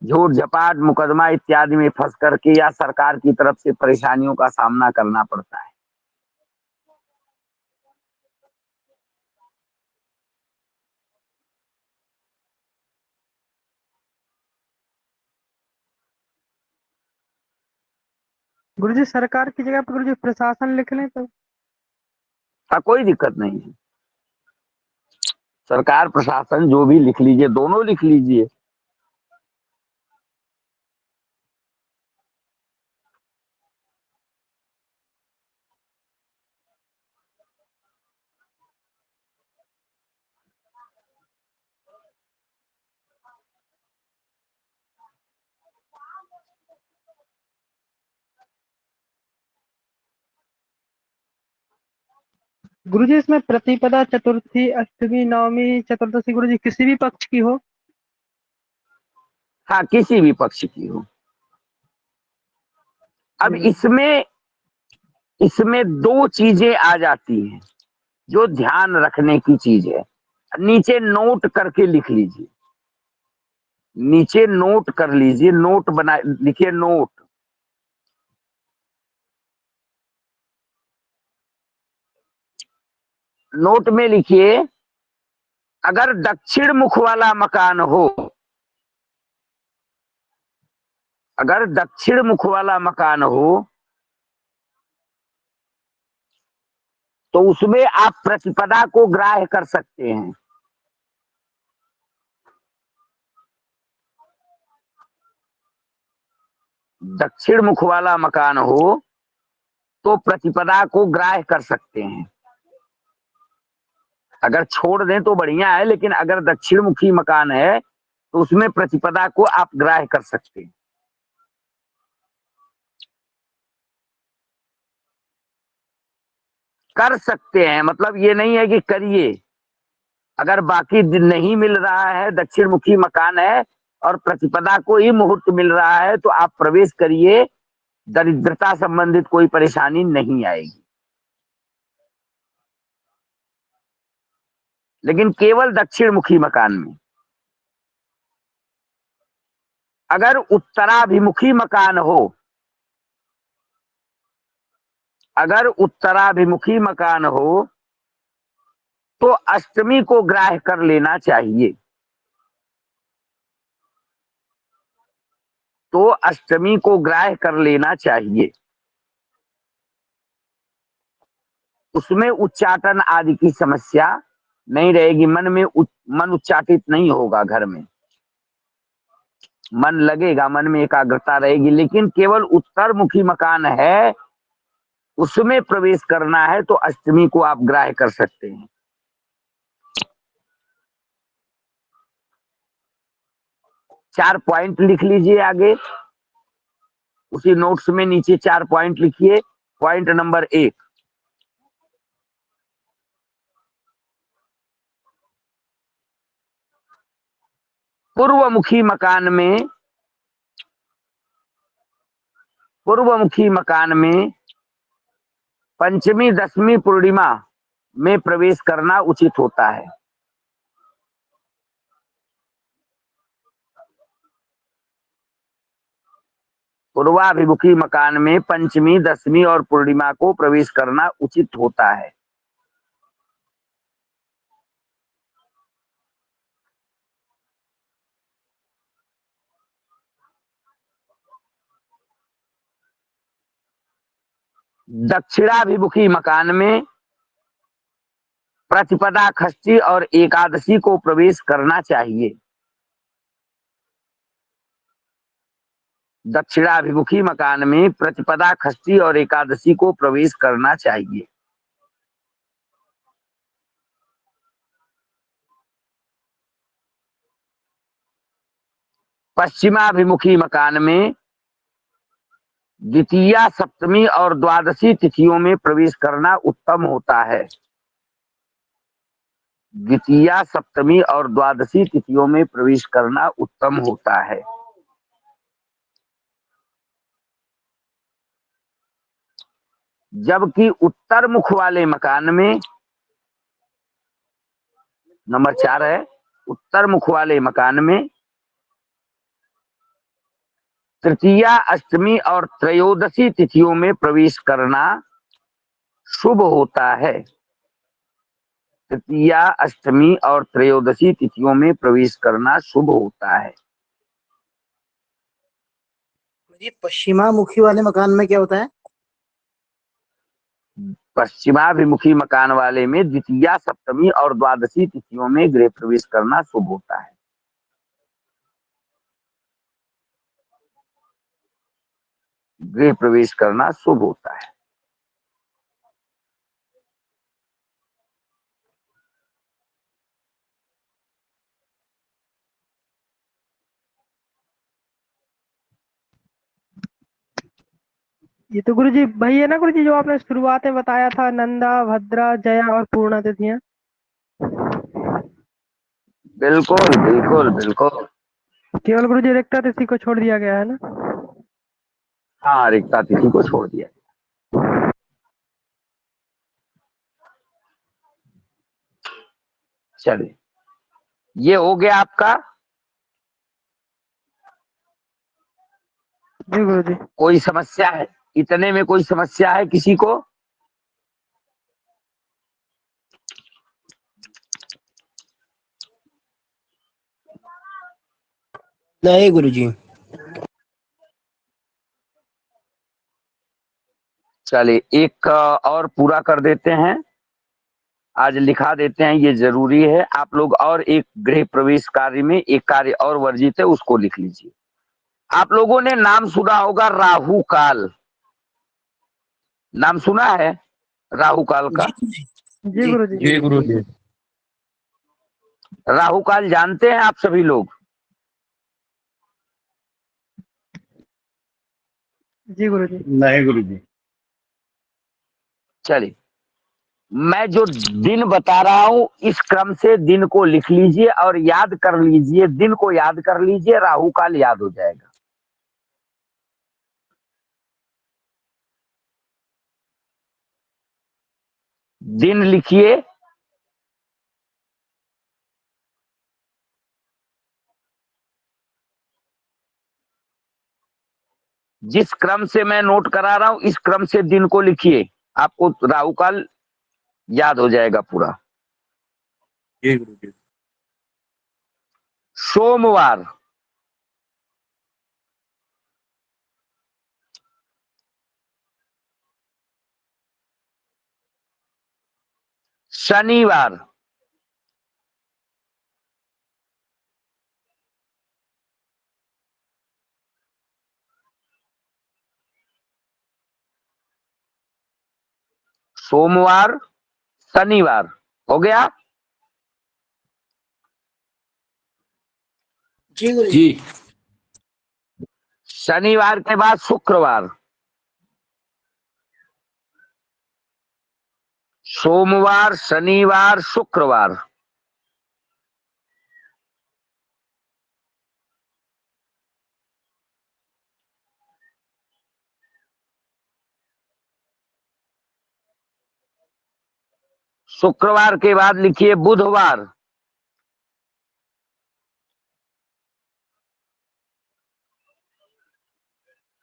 Speaker 3: झूठ झपाट मुकदमा इत्यादि में फंस करके या सरकार की तरफ से परेशानियों का सामना करना पड़ता है।
Speaker 6: गुरुजी सरकार की जगह पर गुरुजी प्रशासन लिख लें तो?
Speaker 3: कोई दिक्कत नहीं है, सरकार प्रशासन जो भी लिख लीजिए, दोनों लिख लीजिए।
Speaker 6: गुरुजी इसमें प्रतिपदा, चतुर्थी, अष्टमी, नवमी, चतुर्दशी गुरुजी किसी भी पक्ष की हो?
Speaker 3: हाँ, किसी भी पक्ष की हो। अब इसमें दो चीजें आ जाती हैं जो ध्यान रखने की चीज है। नीचे नोट करके लिख लीजिए, नीचे नोट कर लीजिए, नोट बना लिखिए, नोट। नोट में लिखिए, अगर दक्षिण मुख वाला मकान हो, अगर दक्षिण मुख वाला मकान हो तो उसमें आप प्रतिपदा को ग्राह्य कर सकते हैं। दक्षिण मुख वाला मकान हो तो प्रतिपदा को ग्राह्य कर सकते हैं। अगर छोड़ दें तो बढ़िया है, लेकिन अगर दक्षिण मुखी मकान है तो उसमें प्रतिपदा को आप ग्राह्य कर सकते हैं। कर सकते हैं मतलब ये नहीं है कि करिए। अगर बाकी नहीं मिल रहा है, दक्षिण मुखी मकान है और प्रतिपदा को ही मुहूर्त मिल रहा है, तो आप प्रवेश करिए, दरिद्रता संबंधित कोई परेशानी नहीं आएगी। लेकिन केवल दक्षिण मुखी मकान में। अगर उत्तराभिमुखी मकान हो, अगर उत्तराभिमुखी मकान हो तो अष्टमी को ग्राह्य कर लेना चाहिए। तो अष्टमी को ग्राह्य कर लेना चाहिए। उसमें उच्चाटन आदि की समस्या नहीं रहेगी। मन उच्चाटित नहीं होगा, घर में मन लगेगा, मन में एकाग्रता रहेगी। लेकिन केवल उत्तर मुखी मकान है, उसमें प्रवेश करना है तो अष्टमी को आप ग्राह्य कर सकते हैं। चार पॉइंट लिख लीजिए आगे, उसी नोट्स में नीचे 4 पॉइंट लिखिए। पॉइंट नंबर 1, पूर्वमुखी मकान में पंचमी, दसवीं, पूर्णिमा में प्रवेश करना उचित होता है। पूर्वाभिमुखी मकान में पंचमी, दसवीं और पूर्णिमा को प्रवेश करना उचित होता है। दक्षिणाभिमुखी मकान में प्रतिपदा, षष्ठी और एकादशी को प्रवेश करना चाहिए। दक्षिणाभिमुखी मकान में प्रतिपदा, षष्ठी और एकादशी को प्रवेश करना चाहिए। पश्चिमाभिमुखी मकान में द्वितीया, सप्तमी और द्वादशी तिथियों में प्रवेश करना उत्तम होता है। द्वितीया, सप्तमी और द्वादशी तिथियों में प्रवेश करना उत्तम होता है। जबकि उत्तर मुख वाले मकान में, नंबर 4 है, उत्तर मुख वाले मकान में तृतीया, अष्टमी और त्रयोदशी तिथियों में प्रवेश करना शुभ होता है। तृतीया, अष्टमी और त्रयोदशी तिथियों में प्रवेश करना शुभ होता है।
Speaker 5: ये पश्चिमामुखी वाले मकान में क्या होता है?
Speaker 3: पश्चिमाभिमुखी मकान वाले में द्वितीया, सप्तमी और द्वादशी तिथियों में गृह प्रवेश करना शुभ होता है। गृह प्रवेश करना शुभ होता है।
Speaker 6: ये तो गुरुजी वही है ना गुरुजी, जो आपने शुरुआत में बताया था, नंदा, भद्रा, जया और पूर्णा तिथियां।
Speaker 3: बिल्कुल बिल्कुल बिल्कुल।
Speaker 6: केवल गुरुजी रिक्ता तिथि को छोड़ दिया गया है ना?
Speaker 3: हाँ, रिक्ता तिथि को छोड़ दिया। चलिए, ये हो गया आपका।
Speaker 6: जी गुरुजी।
Speaker 3: कोई समस्या है? इतने में कोई समस्या है किसी को?
Speaker 5: नहीं गुरुजी।
Speaker 3: चलिए, एक और पूरा कर देते हैं, आज लिखा देते हैं, ये जरूरी है। आप लोग और एक गृह प्रवेश कार्य में एक कार्य और वर्जित है, उसको लिख लीजिए। आप लोगों ने नाम सुना होगा राहु काल। नाम सुना है राहु काल का?
Speaker 6: जी गुरुजी।
Speaker 1: जी गुरुजी।
Speaker 3: राहु काल जानते हैं आप सभी लोग?
Speaker 6: जी गुरुजी।
Speaker 1: नहीं गुरुजी।
Speaker 3: चलिए, मैं जो दिन बता रहा हूं इस क्रम से दिन को लिख लीजिए और याद कर लीजिए। दिन को याद कर लीजिए, राहु काल याद हो जाएगा। दिन लिखिए। जिस क्रम से मैं नोट करा रहा हूं इस क्रम से दिन को लिखिए, आपको राहु काल याद हो जाएगा पूरा।
Speaker 1: जी गुरुजी।
Speaker 3: सोमवार, शनिवार, सोमवार, शनिवार हो गया।
Speaker 5: जी गुरुजी।
Speaker 1: जी।
Speaker 3: शनिवार के बाद शुक्रवार, सोमवार, शनिवार, शुक्रवार। शुक्रवार के बाद लिखिए बुधवार,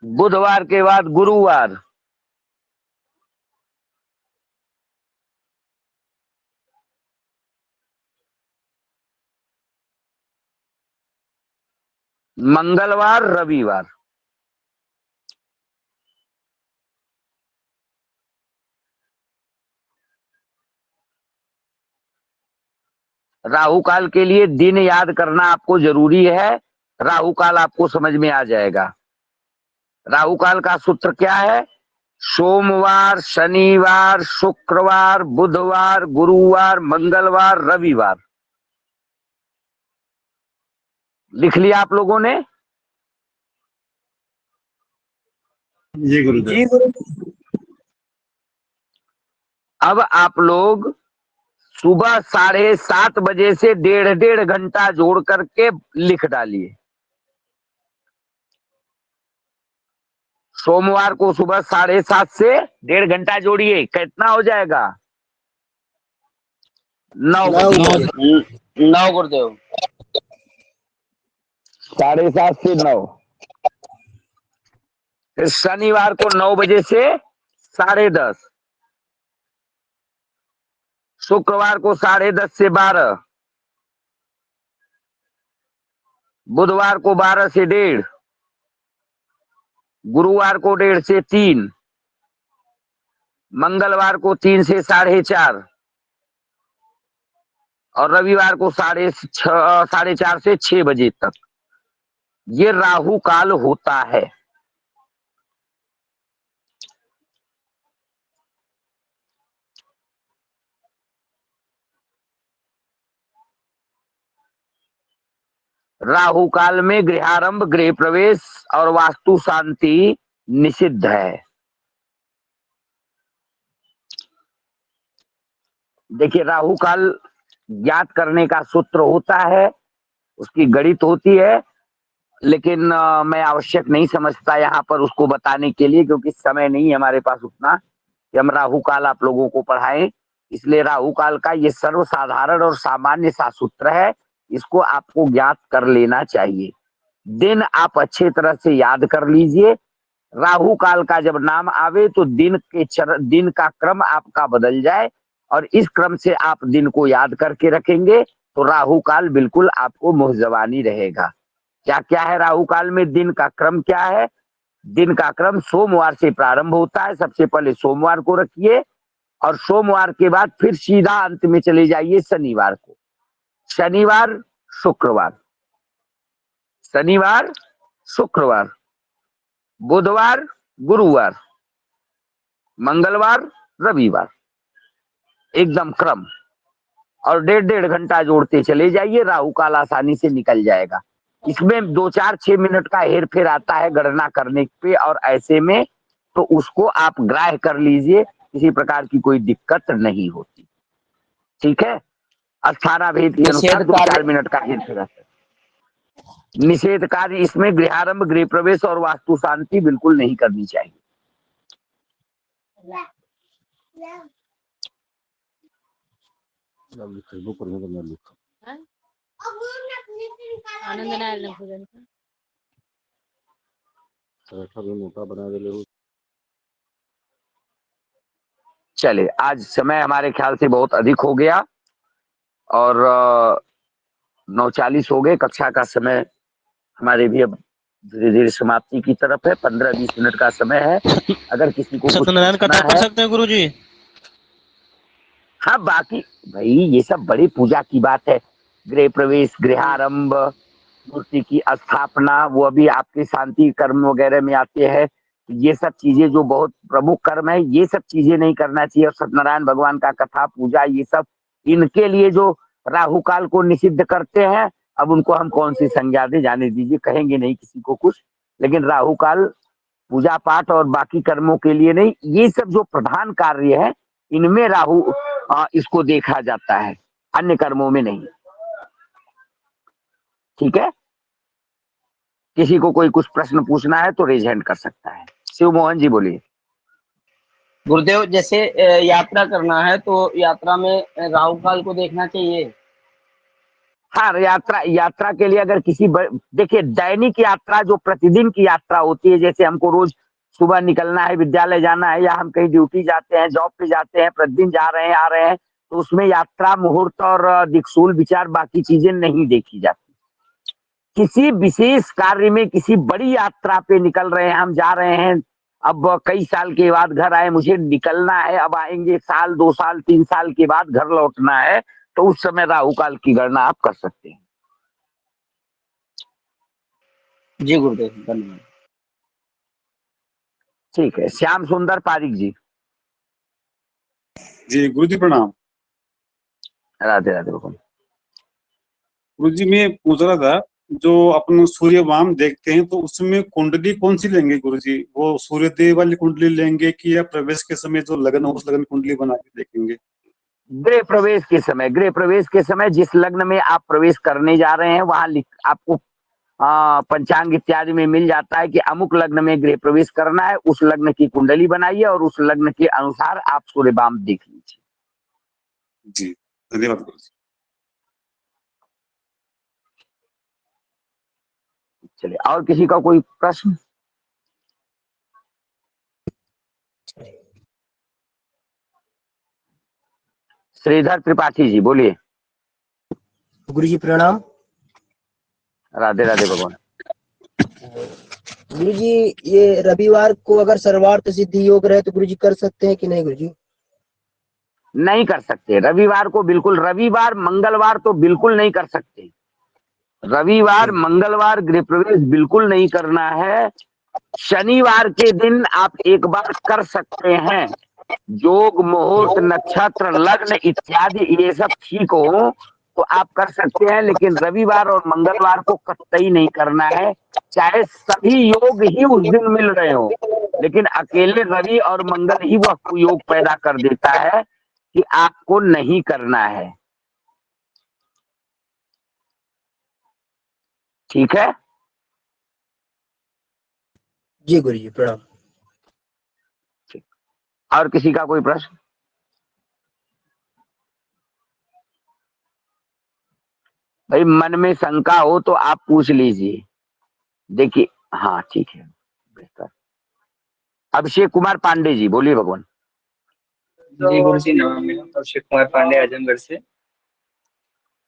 Speaker 3: बुधवार के बाद गुरुवार, मंगलवार, रविवार। राहु काल के लिए दिन याद करना आपको जरूरी है। राहु काल आपको समझ में आ जाएगा। राहु काल का सूत्र क्या है? सोमवार, शनिवार, शुक्रवार, बुधवार, गुरुवार, मंगलवार, रविवार। लिख लिया आप लोगों ने?
Speaker 2: जी गुरुदेव।
Speaker 5: जी गुरुजी।
Speaker 3: अब आप लोग सुबह 7:30 बजे से 1.5 घंटा जोड़ करके लिख डालिए। सोमवार को सुबह 7:30 से 1.5 घंटा जोड़िए, कितना हो जाएगा? 9 बजे।
Speaker 2: 9 गुरुदेव।
Speaker 3: 7:30 से 9। फिर शनिवार को 9 बजे से 10:30। शुक्रवार को 10:30 से 12। बुधवार को 12 से 1:30। गुरुवार को 1:30 से 3। मंगलवार को 3 से 4:30 और रविवार को 4:30 से 6 बजे तक। ये राहु काल होता है। राहु काल में गृहारंभ, गृह प्रवेश और वास्तु शांति निषिद्ध है। देखिए, राहु काल ज्ञात करने का सूत्र होता है, उसकी गणित होती है, लेकिन मैं आवश्यक नहीं समझता यहाँ पर उसको बताने के लिए, क्योंकि समय नहीं है हमारे पास उतना कि हम राहु काल आप लोगों को पढ़ाएं। इसलिए राहु काल का ये सर्वसाधारण और सामान्य सा सूत्र है, इसको आपको ज्ञात कर लेना चाहिए। दिन आप अच्छे तरह से याद कर लीजिए। राहु काल का जब नाम आवे तो दिन का क्रम आपका बदल जाए, और इस क्रम से आप दिन को याद करके रखेंगे तो राहु काल बिल्कुल आपको मुहजबानी रहेगा। क्या क्या है राहु काल में? दिन का क्रम क्या है? दिन का क्रम सोमवार से प्रारंभ होता है। सबसे पहले सोमवार को रखिए, और सोमवार के बाद फिर सीधा अंत में चले जाइए शनिवार को। शनिवार, शुक्रवार, शनिवार, शुक्रवार, बुधवार, गुरुवार, मंगलवार, रविवार, एकदम क्रम। और 1.5 घंटा जोड़ते चले जाइए, राहु काल आसानी से निकल जाएगा। इसमें 2, 4, 6 मिनट का हेर फेर आता है गणना करने पे, और ऐसे में तो उसको आप ग्राह्य कर लीजिए, किसी प्रकार की कोई दिक्कत नहीं होती। ठीक है? अस्थाना भेद के अनुसार 2-4 मिनट का हेर फेर आता है। निषेध कार्य इसमें गृहारंभ, गृह प्रवेश और वास्तु शांति बिल्कुल नहीं करनी चाहिए। चले, आज समय हमारे ख्याल से बहुत अधिक हो गया, और 9:40 हो गए। कक्षा का समय हमारे भी अब धीरे धीरे समाप्ति की तरफ है। 15-20 मिनट का समय है। अगर किसी को कुछ
Speaker 8: सत्यनारायण कथा
Speaker 3: पूछना
Speaker 8: पढ़
Speaker 3: है,
Speaker 8: सकते हैं गुरुजी?
Speaker 3: हाँ, बाकी भाई ये सब बड़ी पूजा की बात है। गृह प्रवेश, गृहारंभ, मूर्ति की स्थापना, वो अभी आपके शांति कर्म वगैरह में आते हैं। ये सब चीजें जो बहुत प्रमुख कर्म है, ये सब चीजें नहीं करना चाहिए। और सत्यनारायण भगवान का कथा, पूजा, ये सब इनके लिए जो राहु काल को निषिद्ध करते हैं, अब उनको हम कौन सी संज्ञा दे, जाने दीजिए, कहेंगे नहीं किसी को कुछ। लेकिन राहु काल पूजा पाठ और बाकी कर्मों के लिए नहीं, ये सब जो प्रधान कार्य है इनमें राहु इसको देखा जाता है, अन्य कर्मों में नहीं। ठीक है? किसी को कोई कुछ प्रश्न पूछना है तो रेज हैंड कर सकता है। शिव मोहन जी बोलिए।
Speaker 9: गुरुदेव, जैसे यात्रा करना है तो यात्रा में राहु काल को देखना चाहिए?
Speaker 3: हाँ, यात्रा के लिए अगर देखिए, दैनिक यात्रा जो प्रतिदिन की यात्रा होती है, जैसे हमको रोज सुबह निकलना है, विद्यालय जाना है, या हम कहीं ड्यूटी जाते हैं, जॉब पे जाते हैं, प्रतिदिन जा रहे हैं, आ रहे हैं, तो उसमें यात्रा, मुहूर्त और दिक्सूल विचार बाकी चीजें नहीं देखी जाती। किसी विशेष कार्य में, किसी बड़ी यात्रा पे निकल रहे हैं, हम जा रहे हैं, अब कई साल के बाद घर आए, मुझे निकलना है, अब आएंगे 1 साल, 2 साल, 3 साल के बाद घर लौटना है, तो उस समय राहु काल की गणना आप कर सकते हैं।
Speaker 9: जी गुरुदेव, धन्यवाद।
Speaker 3: ठीक है, श्याम सुंदर पारिक जी।
Speaker 8: जी गुरु जी प्रणाम।
Speaker 3: राधे राधे भगवान।
Speaker 8: गुरु जी मैं पूछ रहा था, जो अपन सूर्य वाम देखते हैं तो उसमें कुंडली कौन सी लेंगे गुरु जी? वो सूर्यदेव वाली कुंडली लेंगे कि या प्रवेश के समय जो लगन हो उस लगन कुंडली बना के देखेंगे?
Speaker 3: गृह प्रवेश के समय जिस लग्न में आप प्रवेश करने जा रहे हैं वहां आपको पंचांग इत्यादि में मिल जाता है कि अमुक लग्न में गृह प्रवेश करना है, उस लग्न की कुंडली बनाइए और उस लग्न के अनुसार आप सूर्य वाम देख लीजिए।
Speaker 8: जी धन्यवाद गुरु जी।
Speaker 3: चलिए, और किसी का कोई प्रश्न? श्रीधर त्रिपाठी जी बोलिए।
Speaker 10: गुरु जी प्रणाम।
Speaker 3: राधे राधे भगवान।
Speaker 10: गुरु जी ये रविवार को अगर सर्वार्थ सिद्धि योग रहे तो गुरु जी कर सकते हैं कि नहीं गुरु जी?
Speaker 3: नहीं कर सकते रविवार को, बिल्कुल। रविवार मंगलवार तो बिल्कुल नहीं कर सकते। रविवार मंगलवार गृह प्रवेश बिल्कुल नहीं करना है। शनिवार के दिन आप एक बार कर सकते हैं। योग मुहूर्त नक्षत्र लग्न इत्यादि ये सब ठीक हो तो आप कर सकते हैं, लेकिन रविवार और मंगलवार को कतई नहीं करना है। चाहे सभी योग ही उस दिन मिल रहे हो, लेकिन अकेले रवि और मंगल ही वह योग पैदा कर देता है कि आपको नहीं करना है। ठीक है
Speaker 10: जी गुरु जी प्रणाम।
Speaker 3: और किसी का कोई प्रश्न? भाई मन में शंका हो तो आप पूछ लीजिए। देखिए हाँ ठीक है बेहतर। अभिषेक कुमार पांडे जी बोलिए भगवान।
Speaker 11: जी गुरु जी नाम है अभिषेक कुमार पांडे आजमगढ़ से।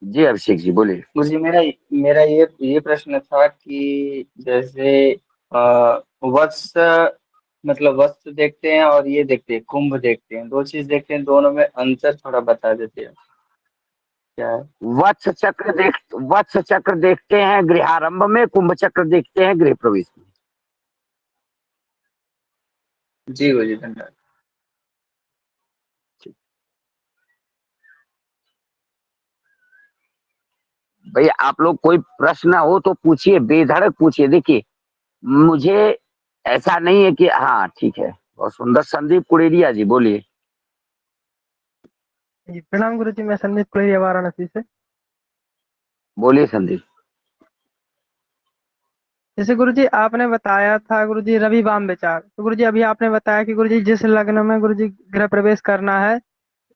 Speaker 3: जी अभिषेक जी बोलिए।
Speaker 11: गुरु जी मेरा ये प्रश्न था कि जैसे वत्स मतलब वत्स देखते हैं और ये देखते हैं कुंभ देखते हैं, दो चीज देखते हैं, दोनों में अंतर थोड़ा बता देते हैं क्या है?
Speaker 3: वत्स चक्र देखते हैं गृहारंभ में, कुंभ चक्र देखते हैं गृह प्रवेश में।
Speaker 11: जी गुरु जी धन्यवाद।
Speaker 3: भाई आप लोग कोई प्रश्न हो तो पूछिए, बेधड़क पूछिए। देखिए मुझे ऐसा नहीं है कि हाँ ठीक है। बहुत सुंदर। संदीप कुड़ेरिया जी बोलिए।
Speaker 6: जी प्रणाम गुरु जी, मैं संदीप कुलेरिया वाराणसी से।
Speaker 3: बोलिए संदीप।
Speaker 6: जैसे गुरु जी आपने बताया था गुरु जी रवि वाम विचार, तो गुरु जी अभी आपने बताया कि गुरु जी जिस लग्न में गुरु जी गृह प्रवेश करना है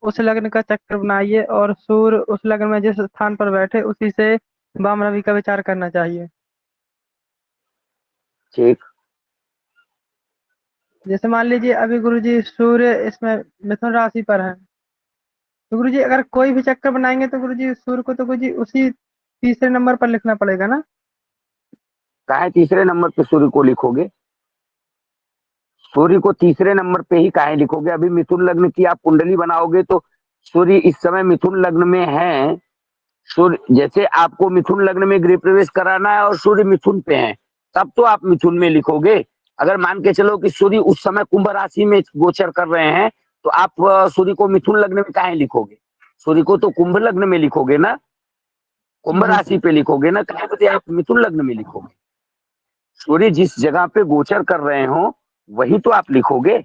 Speaker 6: उस लग्न का चक्र बनाइए और सूर्य उस लग्न में जिस स्थान पर बैठे उसी से वाम रवि का विचार करना चाहिए।
Speaker 3: ठीक।
Speaker 6: जैसे मान लीजिए अभी गुरु जी सूर्य इसमें मिथुन राशि पर है, तो गुरु जी अगर कोई भी चक्कर बनाएंगे तो गुरु जी सूर्य को तो गुरु जी उसी तीसरे नंबर पर लिखना पड़ेगा ना?
Speaker 3: काहे तीसरे नंबर पे सूर्य को लिखोगे? सूर्य को तीसरे नंबर पे ही काहे लिखोगे? अभी मिथुन लग्न की आप कुंडली बनाओगे तो सूर्य इस समय मिथुन लग्न में है। सूर्य जैसे आपको मिथुन लग्न में गृह प्रवेश कराना है और सूर्य मिथुन पे है, तब तो आप मिथुन में लिखोगे। अगर मान के चलो कि सूर्य उस समय कुंभ राशि में गोचर कर रहे हैं तो आप सूर्य को मिथुन लग्न में काहे लिखोगे? सूर्य को तो कुंभ लग्न में लिखोगे ना, कुंभ राशि पे लिखोगे ना, काहे बते आप मिथुन लग्न में लिखोगे? सूर्य जिस जगह पे गोचर कर रहे हो वही तो आप लिखोगे।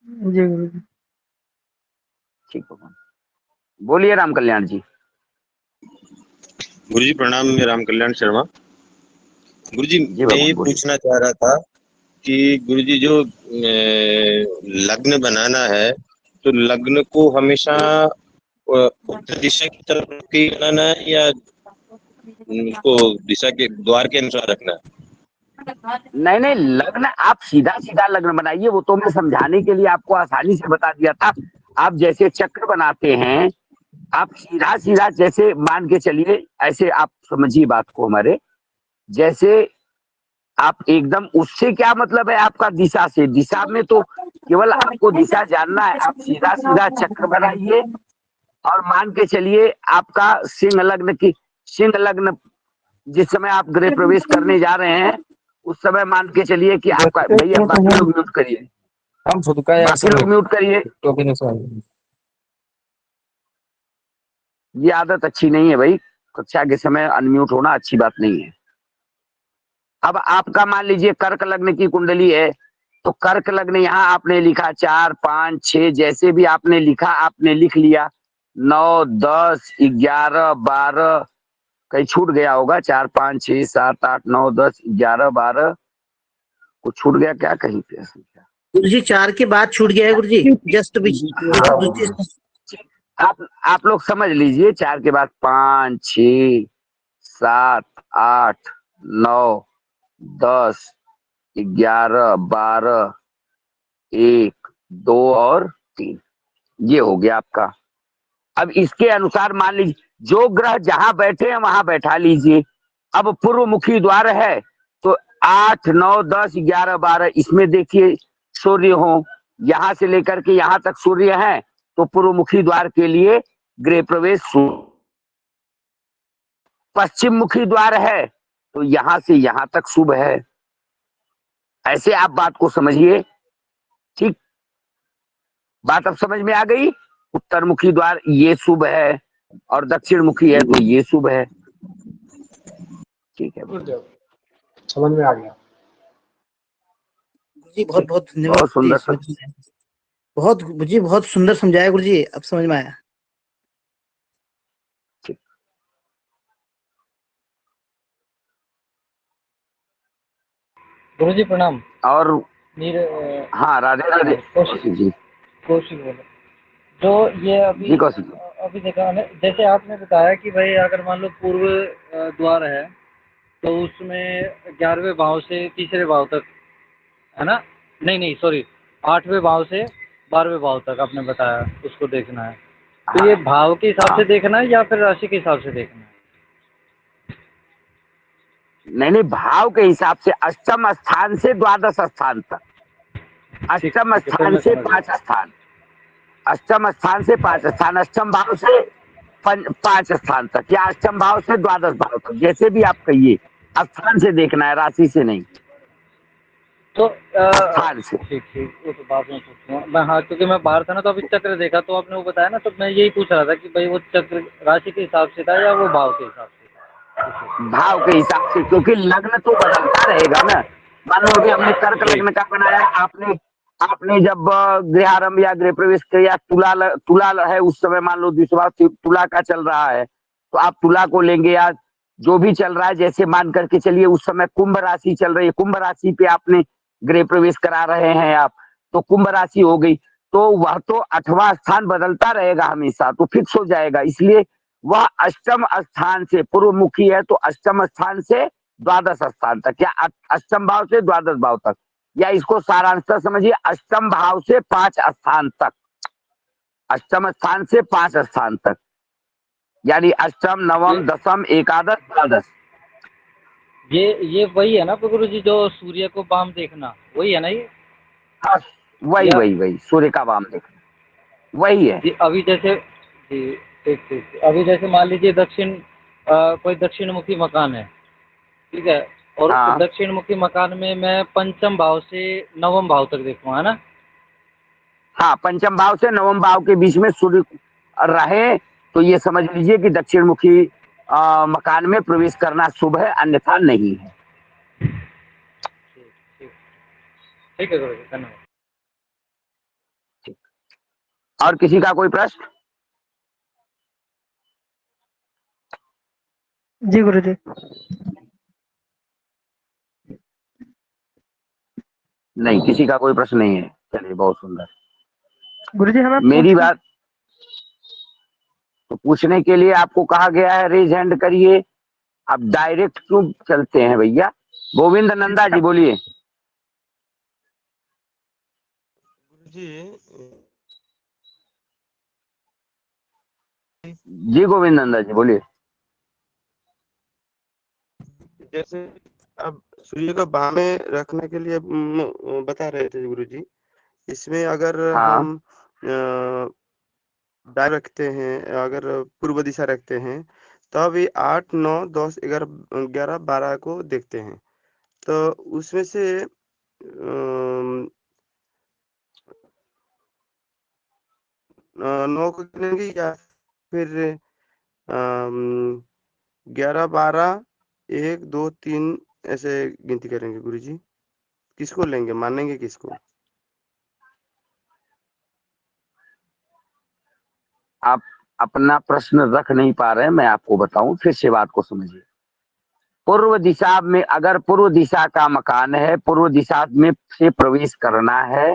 Speaker 6: जी गुरु जी।
Speaker 3: ठीक भगवान। बोलिए राम कल्याण जी।
Speaker 2: गुरु जी प्रणाम, मैं राम कल्याण शर्मा। गुरु जी मैं ये पूछना चाह रहा था कि गुरु जी जो लग्न बनाना है तो लग्न को हमेशा उत्तर दिशा की तरफ रख के बनाना है या उसको दिशा के द्वार के अनुसार रखना है?
Speaker 3: नहीं नहीं, लग्न आप सीधा सीधा लग्न बनाइए। वो तो मैं समझाने के लिए आपको आसानी से बता दिया था। आप जैसे चक्र बनाते हैं, आप सीधा सीधा जैसे मान के चलिए, ऐसे आप समझिए बात को हमारे। जैसे आप एकदम, उससे क्या मतलब है आपका दिशा से? दिशा में तो केवल आपको दिशा जानना है। आप सीधा सीधा चक्र बनाइए और मान के चलिए आपका सिंह लग्न जिस समय आप गृह प्रवेश करने जा रहे हैं उस समय मान के चलिए कि आपका भैया बाकी लोग म्यूट करिए, बाकी लोग म्यूट करिए। ये आदत अच्छी नहीं है भाई, कक्षा के समय अनम्यूट होना अच्छी बात नहीं है। अब आपका मान लीजिए कर्क लग्न की कुंडली है, तो कर्क लग्न यहाँ आपने लिखा 4, 5, 6, जैसे भी आपने लिखा आपने लिख लिया। 9, 10, 11, 12 कहीं छूट गया होगा, 4, 5, 6, 7, 8, 9, 10, 11, 12 कुछ छूट गया क्या कहीं पे?
Speaker 5: गुरुजी 4 के बाद छूट गया है गुरुजी, जस्ट
Speaker 3: आप लोग समझ लीजिए 4 के बाद 5, 6, 7, 8, 9, 10, 11, 12, 1, 2 और 3, ये हो गया आपका। अब इसके अनुसार मान लीजिए जो ग्रह जहां बैठे हैं वहां बैठा लीजिए। अब पूर्व मुखी द्वार है तो 8, 9, 10, 11, 12 इसमें देखिए सूर्य हो, यहां से लेकर के यहां तक सूर्य है, तो पूर्व मुखी द्वार के लिए गृह प्रवेश। पश्चिम मुखी द्वार है तो यहां से यहां तक शुभ है। ऐसे आप बात को समझिए, ठीक? बात अब समझ में आ गई? उत्तर मुखी द्वार ये शुभ है और दक्षिण मुखी है तो ये शुभ है। ठीक है,
Speaker 12: समझ में आ गया
Speaker 5: गुरुजी। बहुत बहुत धन्यवाद,
Speaker 3: बहुत सुंदर
Speaker 5: बहुत गुरुजी, बहुत सुंदर समझाया गुरुजी, अब समझ में आया।
Speaker 4: गुरुजी प्रणाम।
Speaker 3: और
Speaker 4: मेरे
Speaker 3: हाँ, राधे राधे कौशिक जी।
Speaker 4: कौशिक बोले जो ये
Speaker 3: जी कौशिक जी।
Speaker 4: अभी देखा है, जैसे आपने बताया कि भाई अगर मान लो पूर्व द्वार है तो उसमें 11वें भाव से तीसरे भाव तक, है ना? नहीं सॉरी, 8वें भाव से 12वें भाव तक आपने बताया, उसको देखना है। तो ये भाव के हिसाब से देखना है या फिर राशि के हिसाब से देखना है?
Speaker 3: नहीं, भाव के हिसाब से, अष्टम स्थान से द्वादश स्थान तक, अष्टम स्थान से 5 स्थान, अष्टम स्थान से 5 स्थान, अष्टम भाव से 5 स्थान तक, या अष्टम भाव से द्वादश भाव तक, जैसे भी आप कहिए। स्थान से देखना है, राशि से नहीं,
Speaker 4: तो
Speaker 3: स्थान से।
Speaker 4: ठीक, वो तो बाद में पूछूंगा मैं। हाँ, क्योंकि मैं बाहर था ना, तो अभी चक्र देखा तो आपने वो बताया ना, तो मैं यही पूछ रहा था कि भाई वो चक्र राशि के हिसाब से था या वो भाव के हिसाब से?
Speaker 3: भाव के हिसाब से, क्योंकि लग्न तो बदलता रहेगा ना। मान लो कि हमने कर्क लग्न का बनाया, आपने जब गृहारंभ या गृह प्रवेश किया, तुला है उस समय, मान लो दूसरा तुला का चल रहा है तो आप तुला को लेंगे, या जो भी चल रहा है, जैसे मान करके चलिए उस समय कुंभ राशि चल रही है, कुंभ राशि पे आपने गृह प्रवेश करा रहे हैं आप, तो कुंभ राशि हो गई, तो वह तो 8वां स्थान बदलता रहेगा हमेशा, तो फिक्स हो जाएगा। इसलिए वह अष्टम स्थान से पूर्व मुखी है तो अष्टम स्थान से द्वादश स्थान तक, या अष्टम भाव से द्वादश भाव तक, या इसको सारांश समझिए, अष्टम भाव से 5 स्थान तक, अष्टम स्थान से 5 स्थान तक, यानी अष्टम, नवम, दशम, एकादश, द्वादश।
Speaker 4: ये वही है ना गुरु जी, जो सूर्य को वाम देखना, वही है ना ये?
Speaker 3: हाँ, वही सूर्य का वाम देखना, वही है।
Speaker 4: अभी जैसे जी, ठीक, अभी जैसे मान लीजिए कोई दक्षिण मुखी मकान है, ठीक है, और
Speaker 3: हाँ।
Speaker 4: दक्षिण मुखी मकान में मैं पंचम भाव से नवम भाव तक देखूंगा, है ना?
Speaker 3: हाँ, पंचम भाव से नवम भाव के बीच में सूर्य रहे तो ये समझ लीजिए कि दक्षिण मुखी मकान में प्रवेश करना शुभ है, अन्यथा नहीं है।
Speaker 4: ठीक है गुरु जी, धन्यवाद।
Speaker 3: और किसी का कोई प्रश्न?
Speaker 6: जी गुरुजी।
Speaker 3: नहीं, किसी का कोई प्रश्न नहीं है। चलिए, बहुत सुंदर।
Speaker 6: गुरुजी हमें
Speaker 3: मेरी बात तो पूछने के लिए आपको कहा गया है, रेज हैंड करिए। अब डायरेक्ट क्यों चलते हैं भैया? गोविंद नंदा जी बोलिए। जी गोविंद नंदा जी बोलिए।
Speaker 7: जैसे अब सूर्य को बाह में रखने के लिए बता रहे थे गुरुजी, इसमें अगर हम डाय रखते हैं, अगर पूर्व दिशा रखते हैं, तब ये 8, 9, 10, 11, 12 को देखते हैं। तो उसमें से 9 को गिनेंगे या फिर 11, 12, 1, 2, 3 ऐसे गिनती करेंगे गुरुजी? किसको लेंगे, मानेंगे किसको?
Speaker 3: आप अपना प्रश्न रख नहीं पा रहे हैं, मैं आपको बताऊं, फिर से बात को समझिए। पूर्व दिशा में, अगर पूर्व दिशा का मकान है, पूर्व दिशा में से प्रवेश करना है,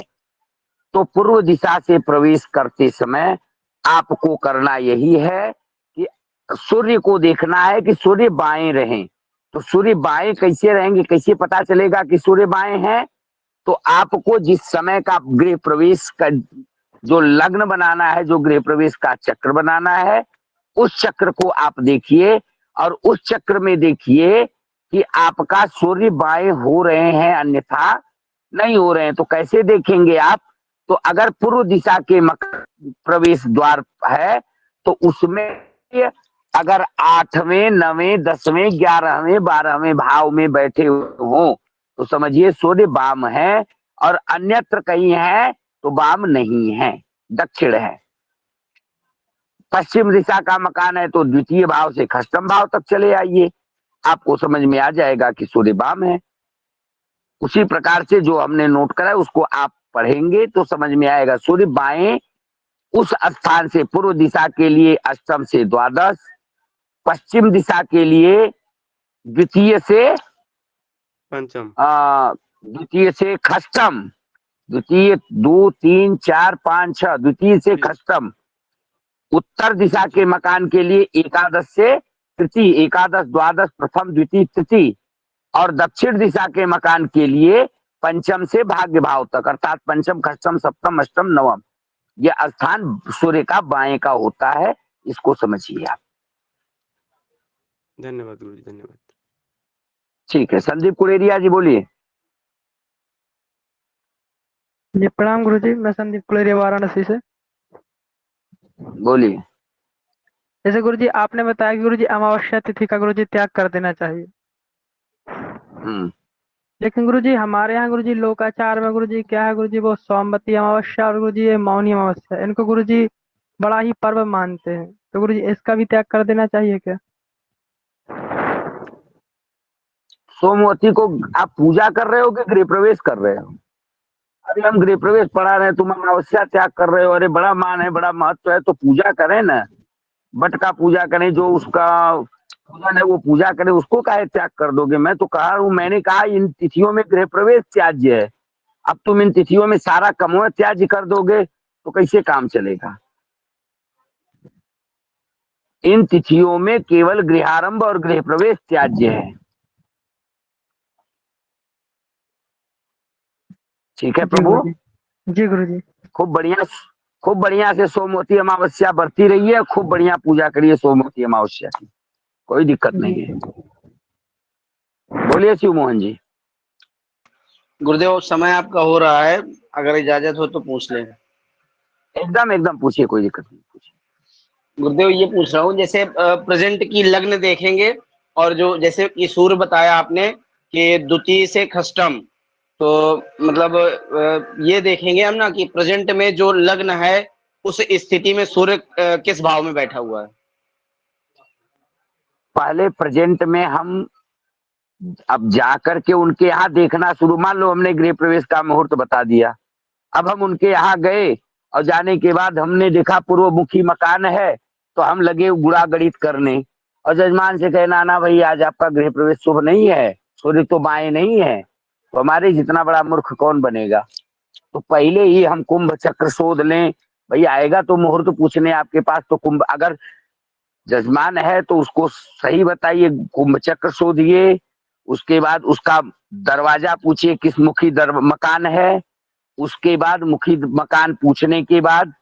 Speaker 3: तो पूर्व दिशा से प्रवेश करते समय आपको करना यही है कि सूर्य को देखना है कि सूर्य बाएं रहें। तो सूर्य बाएं कैसे रहेंगे, कैसे पता चलेगा कि सूर्य बाएं हैं? तो आपको जिस समय का गृह प्रवेश का जो लग्न बनाना है, जो गृह प्रवेश का चक्र बनाना है, उस चक्र को आप देखिए और उस चक्र में देखिए कि आपका सूर्य बाएं हो रहे हैं, अन्यथा नहीं हो रहे हैं। तो कैसे देखेंगे आप? तो अगर पूर्व दिशा के प्रवेश द्वार है तो उसमें अगर 8वें, 9वें, 10वें, 11वें, 12वें भाव में बैठे हो तो समझिए सूर्य वाम है, और अन्यत्र कहीं है तो वाम नहीं है, दक्षिण है। पश्चिम दिशा का मकान है तो द्वितीय भाव से खष्टम भाव तक चले आइए, आपको समझ में आ जाएगा कि सूर्य वाम है। उसी प्रकार से जो हमने नोट करा है उसको आप पढ़ेंगे तो समझ में आएगा। सूर्य बाएं उस स्थान से पूर्व दिशा के लिए अष्टम से द्वादश, पश्चिम दिशा के लिए द्वितीय से
Speaker 7: पंचम,
Speaker 3: द्वितीय से खष्टम, द्वितीय 2, 3, 4, 5, 6, द्वितीय से खष्टम। उत्तर दिशा के मकान के लिए एकादश से तृतीय, एकादश, द्वादश, प्रथम, द्वितीय, तृतीय, और दक्षिण दिशा के मकान के लिए पंचम से भाग्य भाव तक, अर्थात पंचम, खष्टम, सप्तम, अष्टम, नवम, यह स्थान सूर्य का बाएं का होता है। इसको समझिए आप।
Speaker 7: धन्यवाद गुरुजी, धन्यवाद।
Speaker 3: ठीक है, संदीप कुलेरिया जी बोलिए।
Speaker 6: जी प्रणाम गुरुजी, मैं संदीप कुलेरिया वाराणसी से।
Speaker 3: बोलिए।
Speaker 6: जैसे गुरुजी आपने बताया कि गुरुजी अमावस्या तिथि का गुरुजी त्याग कर देना चाहिए, लेकिन गुरुजी हमारे यहाँ गुरुजी लोकाचार में गुरुजी क्या है गुरुजी, वो सोमवती अमावस्या और गुरुजी ये मौनी अमावस्या, इनको गुरुजी बड़ा ही पर्व मानते हैं, तो गुरुजी इसका भी त्याग कर देना चाहिए क्या?
Speaker 3: सोमवती को आप पूजा कर रहे हो कि गृह प्रवेश कर रहे हो? अरे हम गृह प्रवेश पढ़ा रहे हैं, तुम अमावस्या त्याग कर रहे हो। अरे बड़ा मान है, बड़ा महत्व है, तो पूजा करें ना, बट का पूजा करें, जो उसका पूजन है वो पूजा करें, उसको काहे त्याग कर दोगे? मैं तो कहा हूं, मैंने कहा इन तिथियों में गृह प्रवेश त्याज्य है। अब तुम इन तिथियों में सारा कमोह त्याज्य कर दोगे तो कैसे काम चलेगा? इन तिथियों में केवल गृहारंभ और गृह प्रवेश त्याज्य है। ठीक है प्रभु
Speaker 6: जी गुरुजी।
Speaker 3: खूब बढ़िया से सोमवती अमावस्या बरती रही है, खूब बढ़िया पूजा करिए सोमवती अमावस्या की, कोई दिक्कत नहीं है। बोलिए शिव मोहन जी।
Speaker 9: गुरुदेव समय आपका हो रहा है, अगर इजाजत हो तो पूछ लें।
Speaker 3: एकदम एकदम पूछिए, कोई दिक्कत नहीं, पूछिए।
Speaker 9: गुरुदेव ये पूछ रहा हूँ, जैसे प्रेजेंट की लग्न देखेंगे और जो जैसे ये सूर्य बताया आपने कि द्वितीय से खष्टम, तो मतलब ये देखेंगे हम ना कि प्रेजेंट में जो लग्न है उस स्थिति में सूर्य किस भाव में बैठा हुआ है।
Speaker 3: पहले प्रेजेंट में हम अब जाकर के उनके यहाँ देखना शुरू, मान लो हमने गृह प्रवेश का मुहूर्त बता दिया, अब हम उनके यहाँ गए और जाने के बाद हमने देखा पूर्वमुखी मकान है, तो हम लगे गुणा गणित करने और जजमान से कहे नाना भाई आज आपका गृह प्रवेश शुभ नहीं है, सूर्य तो बाएं नहीं है, तो हमारे जितना बड़ा मूर्ख कौन बनेगा? तो पहले ही हम कुंभ चक्र शोध लें। भाई आएगा तो मुहूर्त पूछने आपके पास, तो कुंभ अगर जजमान है तो उसको सही बताइए, कुंभ चक्र शोधिए, उसके बाद उसका दरवाजा पूछिए किस मुखी मकान है, उसके बाद मुखी मकान पूछने के बाद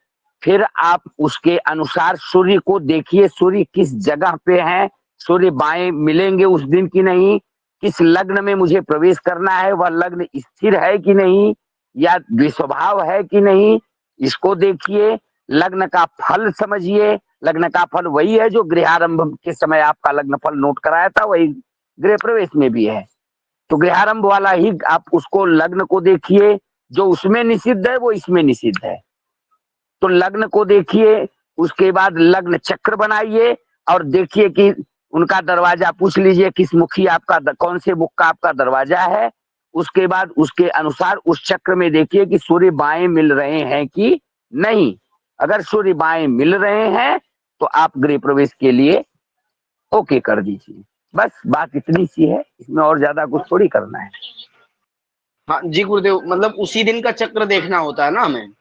Speaker 3: फिर आप उसके अनुसार सूर्य को देखिए, सूर्य किस जगह पे है, सूर्य बाएं मिलेंगे उस दिन की नहीं, किस लग्न में मुझे प्रवेश करना है, वह लग्न स्थिर है कि नहीं या द्विस्वभाव है कि नहीं, इसको देखिए। लग्न का फल समझिए, लग्न का फल वही है जो गृहारंभ के समय आपका लग्न फल नोट कराया था, वही गृह प्रवेश में भी है। तो गृहारंभ वाला ही आप उसको लग्न को देखिए, जो उसमें निषिद्ध है वो इसमें निषिद्ध है। तो लग्न को देखिए, उसके बाद लग्न चक्र बनाइए और देखिए कि उनका दरवाजा पूछ लीजिए किस मुखी आपका कौन से मुख का आपका दरवाजा है। उसके बाद उसके अनुसार उस चक्र में देखिए कि सूर्य बाएं मिल रहे हैं कि नहीं। अगर सूर्य बाएं मिल रहे हैं तो आप गृह प्रवेश के लिए ओके कर दीजिए। बस बात इतनी सी है, इसमें और ज्यादा कुछ थोड़ी करना है।
Speaker 9: हाँ जी गुरुदेव, मतलब उसी दिन का चक्र देखना होता है ना हमें?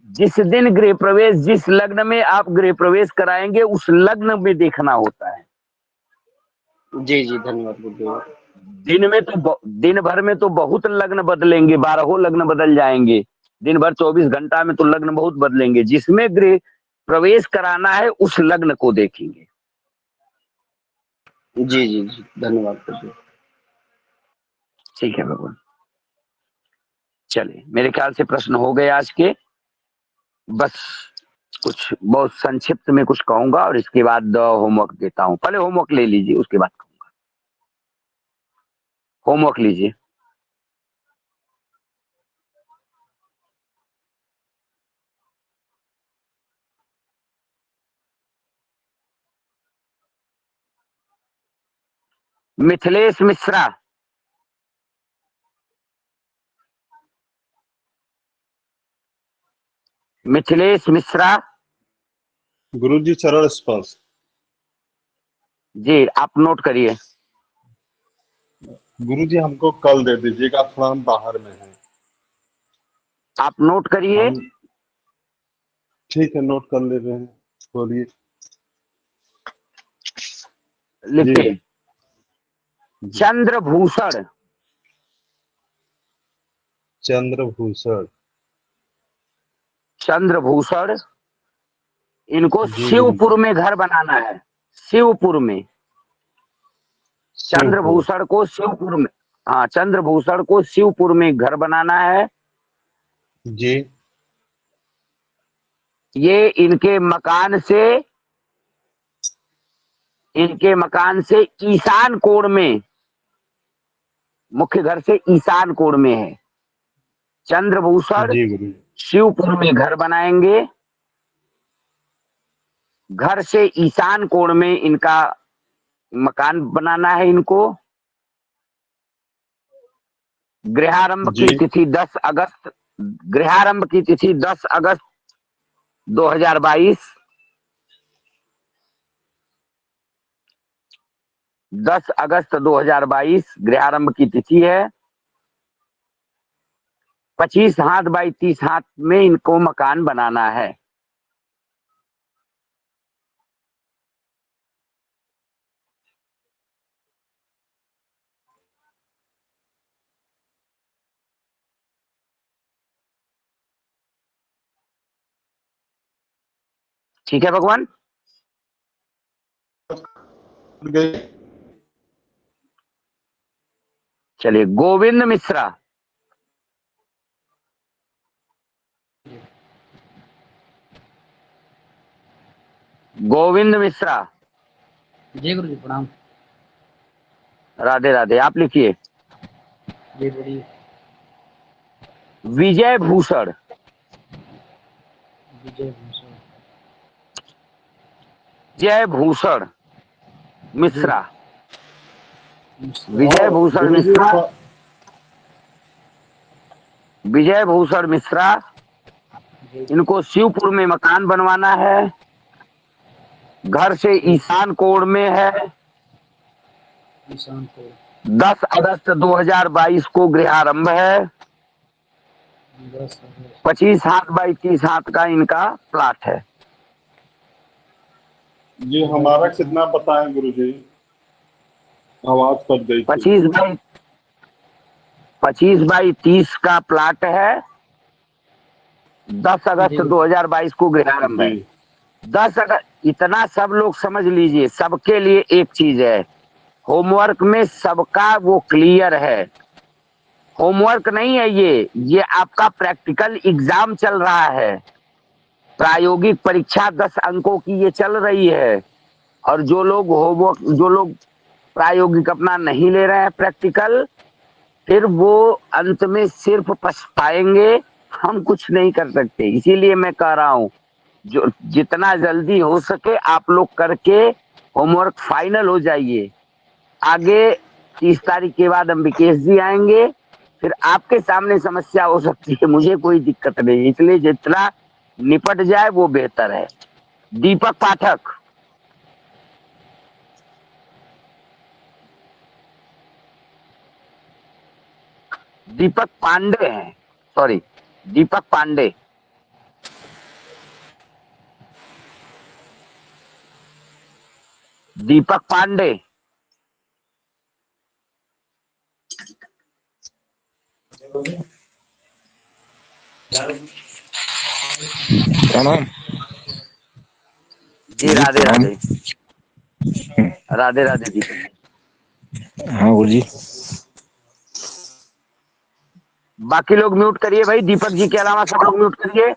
Speaker 3: जिस दिन गृह प्रवेश, जिस लग्न में आप गृह प्रवेश कराएंगे उस लग्न में देखना होता है।
Speaker 9: जी जी, धन्यवाद गुरुदेव।
Speaker 3: दिन भर में तो बहुत लग्न बदलेंगे, 12 लग्न बदल जाएंगे। दिन भर 24 घंटा में तो लग्न बहुत बदलेंगे। जिसमें गृह प्रवेश कराना है उस लग्न को देखेंगे।
Speaker 9: जी जी जी, धन्यवाद गुरुदेव।
Speaker 3: ठीक है भगवान। चलिए, मेरे ख्याल से प्रश्न हो गए आज के। बस कुछ बहुत संक्षिप्त में कुछ कहूंगा और इसके बाद होमवर्क देता हूं। पहले होमवर्क ले लीजिए, उसके बाद कहूंगा। होमवर्क लीजिए। मिथिलेश मिश्रा, मिथिलेश मिश्रा।
Speaker 13: गुरुजी चरण स्पर्श।
Speaker 3: जी, आप नोट करिए।
Speaker 13: गुरुजी हमको कल दे दीजिएगा, थोड़ा हम बाहर में हैं।
Speaker 3: आप नोट करिए।
Speaker 13: ठीक है, नोट कर ले रहे हैं, बोलिए।
Speaker 3: लिखिए। चंद्रभूषण।
Speaker 13: चंद्रभूषण।
Speaker 3: चंद्रभूषण, इनको शिवपुर में घर बनाना है। शिवपुर में। चंद्रभूषण को शिवपुर में, हाँ, चंद्रभूषण को शिवपुर में घर बनाना है
Speaker 13: जी।
Speaker 3: ये इनके मकान से ईशान कोण में, मुख्य घर से ईशान कोण में है। चंद्रभूषण शिवपुर में घर बनाएंगे। घर से ईशान कोण में इनका मकान बनाना है इनको। गृहारंभ की तिथि 10 अगस्त, गृहारंभ की तिथि 10 अगस्त 2022। 10 अगस्त 2022 गृहारंभ की तिथि है। 25 हाथ बाई 30 हाथ में इनको मकान बनाना है। ठीक है भगवान। चलिए, गोविंद मिश्रा। गोविंद मिश्रा।
Speaker 5: जय गुरु जी, प्रणाम।
Speaker 3: राधे राधे। आप लिखिए।
Speaker 5: जी बोलिए।
Speaker 3: विजय भूषण।
Speaker 5: विजय भूषण।
Speaker 3: जय भूषण मिश्रा। विजय भूषण मिश्रा। विजय भूषण मिश्रा, इनको शिवपुर में मकान बनवाना है। घर से ईशान कोण में है। 10 अगस्त 2022 को गृहारंभ है। 25 हाथ बाई 30 हाथ का इनका प्लाट है।
Speaker 13: ये हमारा कितना बताएं गुरुजी? आवाज कर गई।
Speaker 3: 25 बाई 30 का प्लाट है। 10 अगस्त 2022 को गृहारंभ है। 10 अगस्त, इतना सब लोग समझ लीजिए। सबके लिए एक चीज है, होमवर्क में सबका वो क्लियर है। होमवर्क नहीं है ये आपका प्रैक्टिकल एग्जाम चल रहा है। प्रायोगिक परीक्षा 10 अंकों की ये चल रही है। और जो लोग प्रायोगिक अपना नहीं ले रहे हैं प्रैक्टिकल, फिर वो अंत में सिर्फ पछताएंगे। हम कुछ नहीं कर सकते। इसीलिए मैं कह रहा हूं, जो जितना जल्दी हो सके आप लोग करके होमवर्क फाइनल हो जाइए। आगे 30 तारीख के बाद अंबिकेश जी आएंगे, फिर आपके सामने समस्या हो सकती है, मुझे कोई दिक्कत नहीं। इसलिए जितना निपट जाए वो बेहतर है। दीपक पाठक, दीपक पांडे हैं, सॉरी दीपक पांडे। दीपक पांडे,
Speaker 1: प्रणाम
Speaker 3: जी। राधे राधे। राधे राधे दीपक जी।
Speaker 1: हाँ गुरुजी।
Speaker 3: बाकी लोग म्यूट करिए भाई, दीपक जी के अलावा सब लोग म्यूट करिए।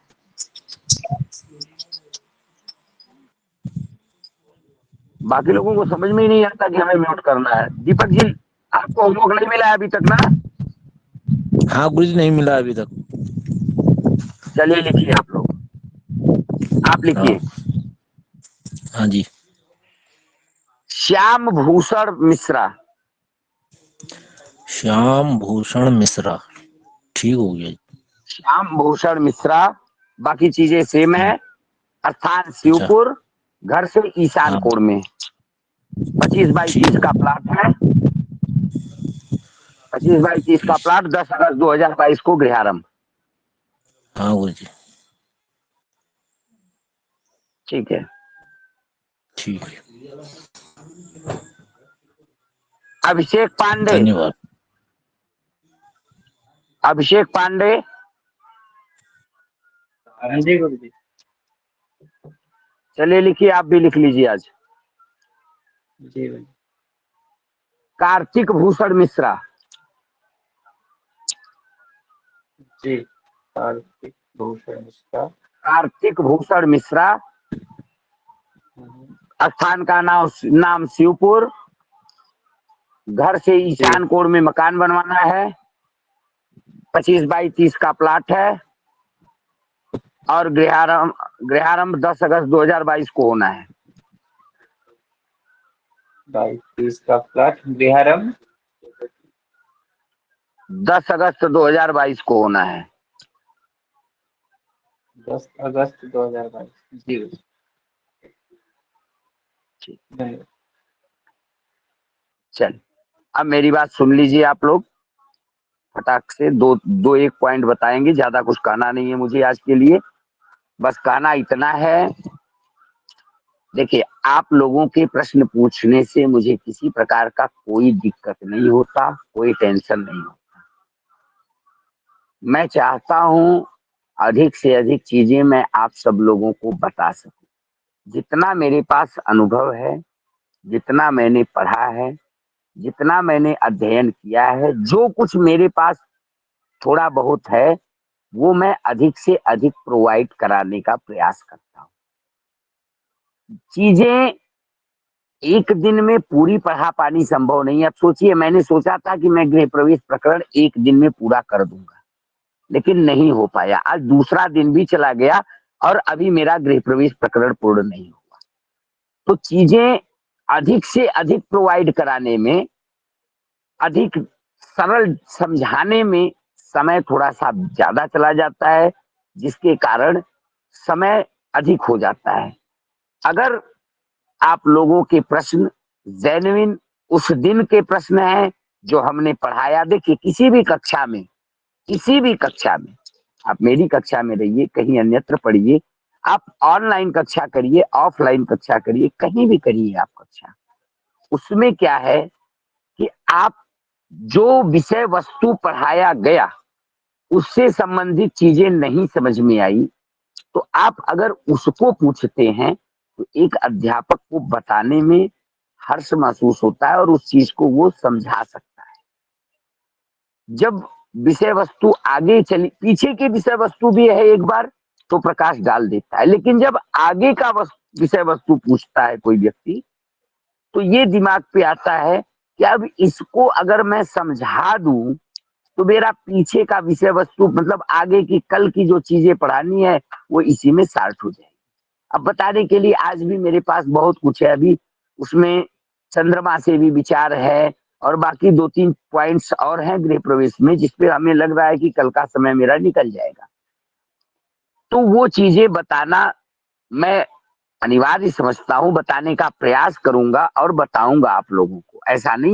Speaker 3: बाकी लोगों को समझ में ही नहीं आता कि हमें म्यूट करना है। दीपक जी, आपको होमवर्क नहीं मिला है अभी तक ना?
Speaker 1: हाँ गुरुजी, नहीं मिला अभी तक।
Speaker 3: चलिए लिखिए आप लोग, आप लिखिए।
Speaker 1: हाँ जी।
Speaker 3: श्याम भूषण मिश्रा।
Speaker 1: श्याम भूषण मिश्रा, ठीक हो गया।
Speaker 3: श्याम भूषण मिश्रा, बाकी चीजें सेम है। स्थान शिवपुर, घर से ईशान कोण में। 25 बाई 30 का प्लाट है। 25 बाई 30 का प्लाट 10 अगस्त 2022 को गृहारंभ।
Speaker 1: हाँ गुरुजी।
Speaker 3: ठीक है,
Speaker 1: ठीक है।
Speaker 3: अभिषेक पांडे।
Speaker 1: धन्यवाद।
Speaker 3: अभिषेक पांडे।
Speaker 11: हाँ जी गुरुजी।
Speaker 3: चलिए लिखिए, आप भी लिख लीजिए आज।
Speaker 11: जी भाई।
Speaker 3: कार्तिक भूषण मिश्रा।
Speaker 11: जी, कार्तिक भूषण मिश्रा।
Speaker 3: कार्तिक भूषण मिश्रा, स्थान का नाम शिवपुर, घर से ईशान कोण में मकान बनवाना है। 25 बाई 30 का प्लाट है और गृहारंभ 10 अगस्त 2022 को होना है।
Speaker 11: 22 का प्लाट, गृहारंभ
Speaker 3: 10 अगस्त 2022 को होना है।
Speaker 11: 10 अगस्त 2022। जी धन्यवाद।
Speaker 3: चल, अब मेरी बात सुन लीजिए आप लोग। फटाक से दो एक पॉइंट बताएंगे, ज्यादा कुछ कहना नहीं है मुझे आज के लिए। बस कहना इतना है, देखिए आप लोगों के प्रश्न पूछने से मुझे किसी प्रकार का कोई दिक्कत नहीं होता, कोई टेंशन नहीं होता। मैं चाहता हूं अधिक से अधिक चीजें मैं आप सब लोगों को बता सकूं। जितना मेरे पास अनुभव है, जितना मैंने पढ़ा है, जितना मैंने अध्ययन किया है, जो कुछ मेरे पास थोड़ा बहुत है, वो मैं अधिक से अधिक प्रोवाइड कराने का प्रयास करता हूं। चीजें एक दिन में पूरी पढ़ा पानी संभव नहीं है। अब सोचिए, मैंने सोचा था कि मैं गृह प्रवेश प्रकरण एक दिन में पूरा कर दूंगा, लेकिन नहीं हो पाया। आज दूसरा दिन भी चला गया और अभी मेरा गृह प्रवेश प्रकरण पूर्ण नहीं हुआ। तो चीजें अधिक से अधिक प्रोवाइड कराने में, अधिक सरल समझाने में समय थोड़ा सा ज्यादा चला जाता है, जिसके कारण समय अधिक हो जाता है। अगर आप लोगों के प्रश्न जेन्युइन उस दिन के प्रश्न हैं जो हमने पढ़ाया, देखिए किसी भी कक्षा में, आप मेरी कक्षा में रहिए, कहीं अन्यत्र पढ़िए, आप ऑनलाइन कक्षा करिए, ऑफलाइन कक्षा करिए, कहीं भी करिए आप कक्षा, उसमें क्या है कि आप जो विषय वस्तु पढ़ाया गया उससे संबंधित चीजें नहीं समझ में आई, तो आप अगर उसको पूछते हैं तो एक अध्यापक को बताने में हर्ष महसूस होता है और उस चीज को वो समझा सकता है। जब विषय वस्तु आगे चली, पीछे की विषय वस्तु भी है एक बार तो प्रकाश डाल देता है, लेकिन जब आगे का विषय वस्तु पूछता है कोई व्यक्ति, तो ये दिमाग पे आता है कि अब इसको अगर मैं समझा दूं तो मेरा पीछे का विषय वस्तु मतलब आगे की कल की जो चीजें पढ़ानी है वो इसी में सार्थ हो जाएगी। अब बताने के लिए आज भी मेरे पास बहुत कुछ है, अभी उसमें चंद्रमा से भी विचार है और बाकी 2-3 पॉइंट्स और हैं गृह प्रवेश में जिसपे हमें लग रहा है कि कल का समय मेरा निकल जाएगा। तो वो चीजें बताना मैं अनिवार्य समझता हूँ, बताने का प्रयास करूंगा और बताऊंगा आप लोगों को। ऐसा नहीं